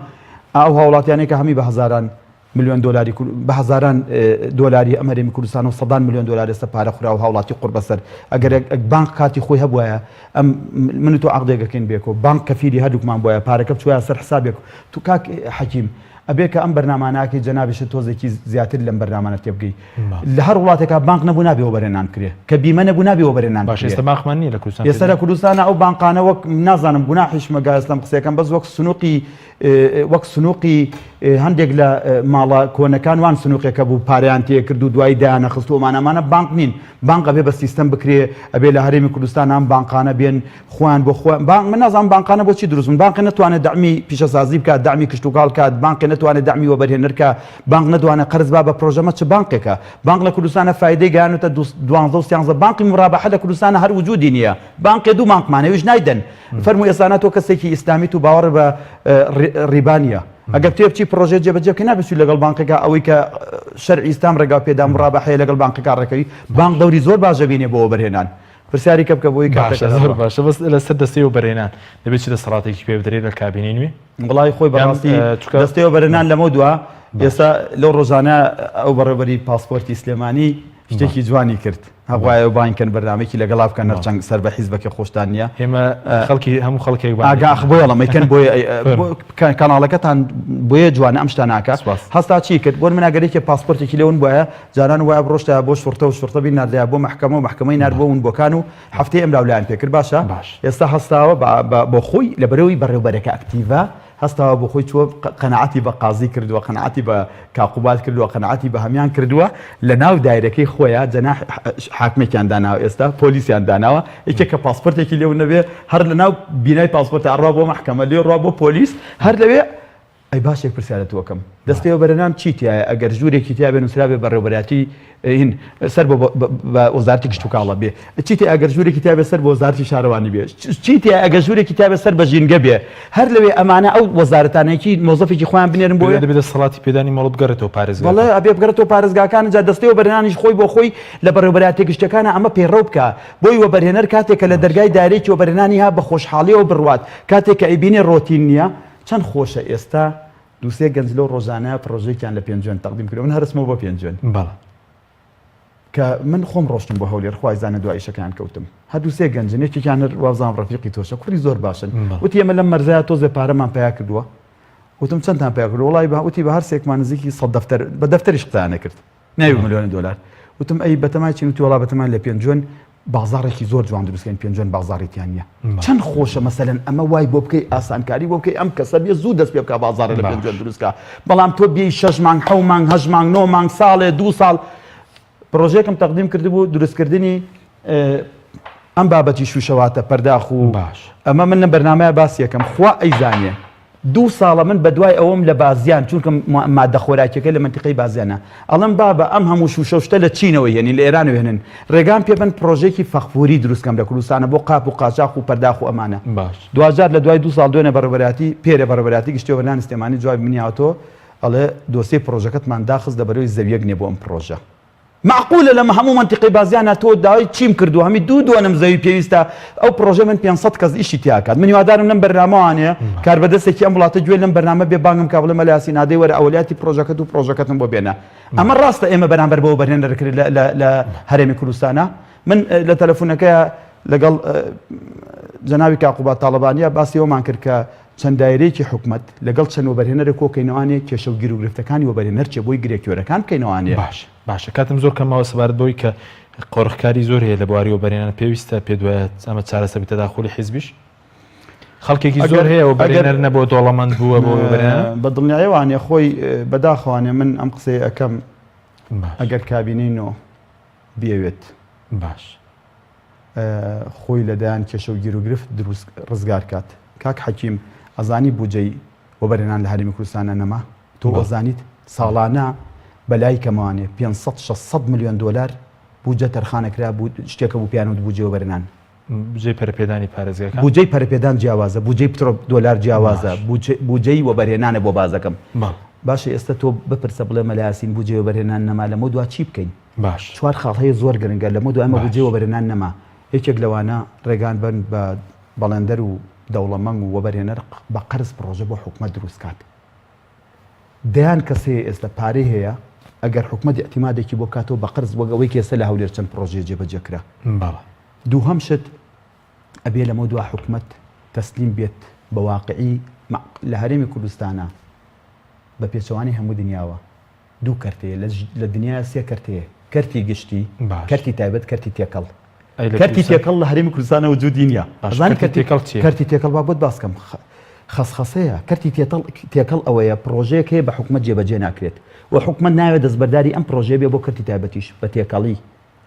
ئەو هاوڵاتیانەی کە هەمی بە هەزاران ملیۆن دلاری بە هەزاران دلاری ئەم هەرێمی کوردستان و 100 ملیۆن دلار ئێستا پارە خورا و هاوڵاتی قورب بەسەر ئەگەر بانک کاتی خۆی هەبووایە ئەم من تۆ عەقدێکەکەین بێکەوە بانک کەفیری هەردووکمان بووایە پارەکە بچوایە سەر حسابێک تو کاک حەکیم ئەبێ کە ئەم بەرناماناکەی جەنابیشە تۆزێکی زیاتر لەم بەرنامانە تێبگەی لە هەر وڵاتێکا بانک نەبوو نابێ وەبەرهێنان کرێ کە بیمە نەبوو نابێ وەبەرهێنان باش ئێستا ماخمان نیە لە کوردستان ئێستا لە کوردستانە ئەو بانقانە وەک نازانم گوناحیش مەگا ئێستام قسەکەم بەس وەک سنووقی هەندێک لە ماڵە کۆنەکان وان سنووقێکە بوو پاریان تێ کرد و دوای دایانە خست و ئەمانەمانە بانک نین بانک ئەبێ بە سیستەم بکرێ ئەبێ لە هەرێمی کوردستان ئەم بانقانە بێن خوان بۆ خۆیان بانک من نازانم بانقانە بۆچی دروستن بانک نەتوانێت دەعمی پیشەسازی بکات دەعمی کشتتوکاڵ کات بانک نەتوانێت دەعمی وەبەرهێنەرکە بانک نەتوانێت قەرز با بە پرۆژەمە چ بانکێکە بانک لە کوردستانە فایدەی گەیانوتە 12 بانکی مڕابەحە لە کوردستانە هەر وجودی نییە بانکێ دوو بانکمانەویش نایدەن فەرمووی ئێستانە تۆ کەسێکی ئیسلامی و باوەڕ بە ڕیبانیە ئەگەر تێ بچی پرۆژێ جێبەجێبکە نابێت لەگەڵ بانکەکە ئەوەی کە شەرعی ئیسلام ڕێگا پێدا مڕابەحەیە لەگەڵ بانکەکە ڕێکەوی بانک دەوری زۆر باشە بینێ بۆ وەبەرهێنان پرسیاری کە بکە بۆی زۆر باشە بەس لەسەر دەستەی وەبەرهێنان دەبێت چ دەسەڵاتێکی پێ بدرێت لە کابینەی نوێ وڵای خۆی بەڕاستی دەستەی وەبەرهێنان لەمە دووە ئێستا لەو ڕۆژانە ئەو بەڕێوەبەری پاسپۆرتی سلێمانی شتێکی جوانی کرد هەوایە و بانکەن بەردامێکی لەگەڵا بکەن نەرچەنگ سەر بە حیزبەکە خۆشتان نییە ئێمە خەڵکی هەموو خەڵکێک ئاگاخ بۆڵەمەکەن بۆی کاناڵەکەتان بۆیە جوانە ئەم شتە ناکە هەستا چی کرد بۆ مناگەرێکی پاسپۆرتێکی لەون بۆیە جاران وایە بڕۆشتە بۆ شورتە و شورتەبی ناردەیە بۆ محکەمە و محکەمەی نار بۆ ون بۆکان و هەفتەی ئەم لاولایان پێکرد باشە ئێستا هەستاوە بۆ خۆی لە بەرەوەی بەڕێوەبەرەکە ئەکتیڤە هەستاوە بۆ خۆی چوە قەنەعەتی بە قازی کردووە قەنەعەتی بە کاقوبات کردووە قەنەعەتی بە هەمیان کردووە لە ناو دایرەکەی خۆیان جەناح حاکمێکیان داناوە ئێستا پۆلیسیان داناوە یەکێک کە پاسپۆرتێکی لێو نەبێ هەر لە ناو بینای پاسپۆرت ئەڕوا بۆ محکەمە لێ ڕوا بۆ پۆلیس هەر لەوێ ئەی باشێک پرسیارەتەوەکەم دەستەوە بەرەنام چیتیایە ئەگەر ژوورێکی تیا بێن وسرا بێ بەڕێوەبەراتی هین سەر بە وەزارەتی گشتوکاڵە بێ چیتی ئەگەر ژوورێکی تا بێ سەر بە وەزارەتی شارەوانی بێ چیتی ئەگەر ژوورێکی تا بێ سەر بە ژینگە بێ هەر لەوێ ئەمانە ئەو وەزارەتانێکی مۆزەفێکی خۆیان بنێرن بۆ دەبێت دەسەڵاتی پێدانی مەڵ بگەڕێتەوە پارێزگا وڵێ ئەبێ بگەڕێتەوە پارێزگاکان جا دەستەوە بەرهێنانیش خۆی بۆ خۆی لە بەڕێوەبەراتی گشتەکانە ئەمە پێڕەو بکە بۆی وەبەرهێنەر کاتێکە لە دەرگای دارێکی وەبەرهێنانی ها بە خۆشحاڵیەوە بڕوات کاتێککە ئەیبینێ ڕۆتین نییە چەند خۆشە ئێستا دووسێ گەنج لەو ڕۆژانە پرۆژێکیان لە پێنجێن تەقدیم کرد من هەرسمەوە بۆ پێنجێن کە من خۆم ڕۆشتم بۆ هەولێر خوای زانە دوای شەکان کەوتم هەردووسێ گەنجێکیان وازان ڕەفیقی تۆشە کوری زۆر باشن وتی ئێمە لەم مەرزایە تۆزێ پارەمان پیا کردووە وتم چەندتان پیا کردو وڵای وتی بە هەر سێکمان نزیکی 100 دەفتەر بە دەفتەریش قسانە کرد ناوی ملیۆنی دلار وتم ئەی بەتەمای چین وتی وڵا بەتەمان لە پێنجۆن بازارێکی زۆر جوان دروستکەین پێنجۆن بازاڕێتیان نیە چەند خۆشە مەسەلەن ئەمە وای بۆ بکەی ئاسانکاری بۆ بکەی ئەم کەسە بێ زوو دەست پێ بکە بازارە لە پێنجۆن دروستکە بەڵام تۆ بێی 6 مانگ 7 مانگ 8 مانگ 9 مانگ ساڵێ 2 ساڵ پرۆژێکم تەقدیم کردبوو دروستکردنی ئەم بابەتی شوشەواتە پەرداخ و ئەمە من لە بەرنامەیە باسی یەکەم خوا ئەیزانێ 2 ساڵە من بەدوای ئەوەم لە بازیان چونکە مادە خۆراکیەکە لە منتیقەی بازیانە ئەڵم بابە ئەم هەموو شوشەشتە لە چینەوە یعنی لە ئێران وێنن ڕێگان پێبن پرۆژێکی فەخفوری دروستکەم لە کوردستانە بۆ قاپ و قاچاق و پەرداخ و ئەمانە دوجار لە دوای 2 ساڵ دوێنە بەڕێوەبەراتی پێرە بەڕێوەبەراتی گشتیوەبەرانی سلێمانی جواب منیاوەتەوە ئەڵێ دۆسیە پرۆژەکەتمان داخست دەبەرەوەی زەویەک نیە بۆ ئەم پرۆژە معقولە لەمە هەموو منتیقەی بازیانە تۆ داوای چیم کردو هەمی دووەنم زەوی پێویستە ئەو پرۆژە من 500 کەس ئیشی تیاکات من هیوادارم لەم بەرنامەوانەیە کاربەدەستێکی ئەم وڵاتە گوێ لەم بەرنامە بێ بانگم کا بڵێ مەلا یاسین ئادەی وەرە ئەولیاتی پرۆژەکەت و پرۆژەکەتم بۆ بێنە ئەمە ڕاستە ئێمە بەرامبەر بەوە بەرهێنەرەکرد لە هەرێمی کوردستانە من لە تەلەفۆنەکەیە لەگەڵ جەناوی کاقوبات تاڵەبانیا باسی ئەومان کرد کە چەند دایرەیەکی حکومت لەگەڵ چەند وەبەرهێنەرێک کۆکەینەوانێ کێشە و گیر و گرفتەکانی وەبەرهێنەر چێ بۆی گرێکیۆرەکان بکەینەوانێ. باشە کاتم زۆر کەمەوە سەبارەت بۆی کە قۆڕخکاری زۆر هەیە لە بواری وەبەرهێنان پێویستە پێ دوایە ئەمە چارەسەر بێت تەداخولی حیزبیش خەڵکێکی زۆر هەیە وەبەرهێنەر نەبووە دۆڵەمەند بووە بۆ وەبەرهێنان بە دڵنیایەوانێ خۆی بەداخەوانێ من ئەم قسەی ئەەکەم ئەگەر کابینەی نۆ بێوێت باش خۆی لەدایان کێشە و گیر و گرفت دروست ڕزگار کات. کاک حەکیم ئەزانی بودجەی وەبەرهێنان لە هەرێمی کوردستانە نەما تۆ ئەزانیت ساڵانە بەلای کەمانێ 500-600 میلیۆن دلار بودجە تەرخانەکرا بوو شتێکە بوو پیانوت بودجێ وەبەرهێنان بودجەی پەرەپێدانی پارێزگاکان بودجەی پەرەپێدان جیاوازە بودجەی پترۆ دلار جیاوازە بودجەی وەبەرهێنانە بۆ بازەکەم باشە ئێستا تۆ بپرسە بڵێ مەلایاسین بودجێ وەبەرهێنان نەما لەمە دوا چی بکەین باش چوار خاڵ هەیە زۆر گرنگە لەمە دو ئەمە بودجێ وەبەرهێنان نەما یەکێک لەوانە ڕێگان بن بە بەڵێندەر و دەوڵەمەنگ و وەبەرهێنەر بە قەرز پرۆژە بۆ حکومەت دروست کات دەیان کەسێ ئێستا پارەی هەیە ئەگەر حکومەت ئەتیمادێکی بۆ کاتەوە بە قەرز وەگەوەی کێسە لە هەولێر چەند پرۆژێ جێبەجێکرا دووهەم شت ئەبێ لەمە دوا حکومەت تەسلیم بێت بە واقعی لە هەرێمی کوردستانە بە پێچەوانی هەموو دنیاوە دوو کەرتەیە لە دنیا سێ کەرتەیە کەرتی گشتی کەرتی تایبەت کەرتی تێکەڵ کەرتی تێکەڵ لە هەرێمی کوردستانە وجودی نییە کەرتی تێکەڵ بابەت باسکەم خەسخەسەیە کەرتی تێکەڵ ئەوەیە پرۆژەیەک هەیە بە حکومەت جێبەجێ ناکرێت و حکومەت ناوێت دەستبەرداری ئەم پرۆژەیە بێ بۆ کەرتی تایبەتیش بە تێکەڵی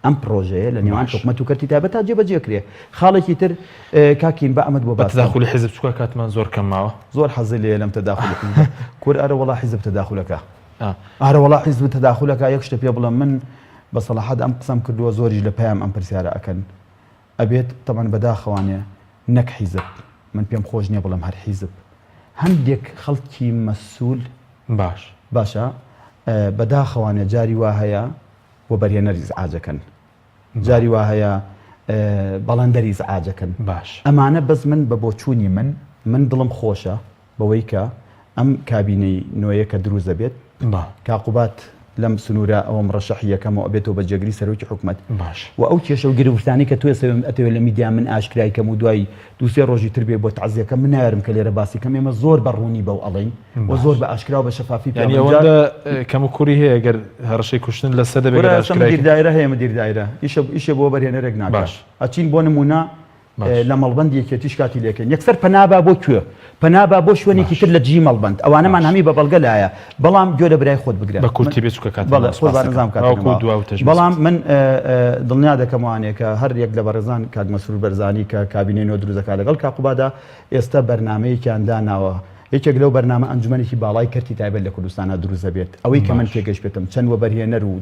ئەم پرۆژەیە لە نێوان حکومەت و کەرتی تایبەت تا جێبەجێکرێ خاڵێکی تر کاکین بە ئەمەد بۆ تەداخولی حیزب چووکە کاتمان زۆر کەماوە زۆر حەزی لێ لەم تەداخولی کور ئەرە وەڵا حیزب تەداخولەکە ئارە وەڵا حیزب تەداخولەکە یەک شتە پێ بڵێم من بە سەڵاحەت ئەم قسەم کردووە زۆریش لە پێیام ئەم پرسیارە ئەکەن ئەبێت تەمان بەداخەوانێ نەک حیزب من پێم خۆش نییە بڵم هەر حیزب هەندێک خەڵکی مەسوول باشە بەداخەوانێ جاری وا هەیە وەبەرهێنەری ئازەکەن جاری وا هەیە بەڵەندەری ئازەکەن ئەمانە بەس من بە بۆچوونی من دڵم خۆشە بەوەی کە ئەم کابینەی نوێیە کە دروست دەبێت کاقوبات لەم سنوورە ئەوم ڕەشەح یەکەمەوە بێتەوە بە جێگری سەرۆکی حکومەت و ئەو کێشە و گرفتانی کە توێ سەوێم ئەتەوێت لە میدیا من ئاشکرای کەم و دوای دووسێ ڕۆژی تر بێ بۆ تعزیەکە من نایارم کە لێرە باسی کەم ئێمە زۆر بەڕوونی بەو ئەڵێن و زۆر بە ئاشکرا و بە شەفافی کەم و کوری هەیە ئەگەر هەڕەشەی کوشتن لەسەر دەبێت دیردایرە هەیە مدیردایرە ئیشە بۆ بەرهێنەرێک ناکات ئەچین بۆ نمونە لە مەڵبەند یەکێتیش کاتی لێکەن یەکسەر پەنابا بۆ کوێ پەنابا بۆ شوێنێکی تر لە جی مەڵبەند ئەوانەمان هەمی بە بەڵگە لایە بەڵام گوێ لە برای خۆت بگرێت بە کورتی بێت بەڵام من دڵنیا دەکەموانێ کە هەر یەک لە بەڕێزان کاک مەسرور بەرزانی کە کابینەی نۆ دروستەکە لەگەڵ کاقوبادا ئێستا بەرنامەیەکیان داناوە یەکێک لەو بەرنامە ئەنجومەنێکی باڵای کەرتی تایبەت لە کوردستانە دروست دەبێت ئەوەی کە من پێگەشت پێتم چەند وەبەرهێنەر و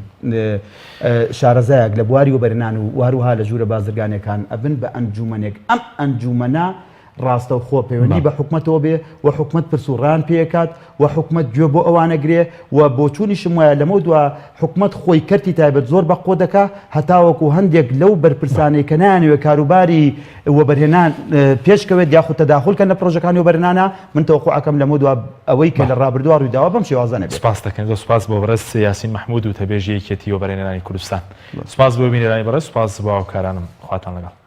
شارەزایەک لە بواری وەبەرهێنان و هەروەها لە ژوورە بازرگانیەکان ئەبن بە ئەنجومەنێک ئەم ئەنجومەنە ڕاستە و خۆ پەیوەندی بە حکومەتەوە بێ و حکومەت پرسوڕان پێکات و حکومەت گوێ بۆ ئەوانە گرێ و بۆچوونیشم وایە لەمە دووە حکومەت خۆی کەرتی تایبەت زۆر بە قۆ دەکا هەتاوەکو هەندێک لەو بەرپرسانەی کە نانوێ کاروباری وەبەرهێنان پێشکەوێت یاخود تەداخولکەن لە پرۆژەکانی وەبەرهێنانە من تەوەقوع ئەەکەم لەمە دووە ئەوەی کە لە ڕابردووە ڕوویداوە بەم شێوازە نەبێت. سپاس دەکەن زۆر سپاس بۆ بەڕێز یاسین مەحموود و تەبێژی یەکێتی وەبەرهێنانی کوردستان. سپاس بۆ بینەرانی بەڕێز سپاس بۆ هاوکارانم خواتان لەگەڵ.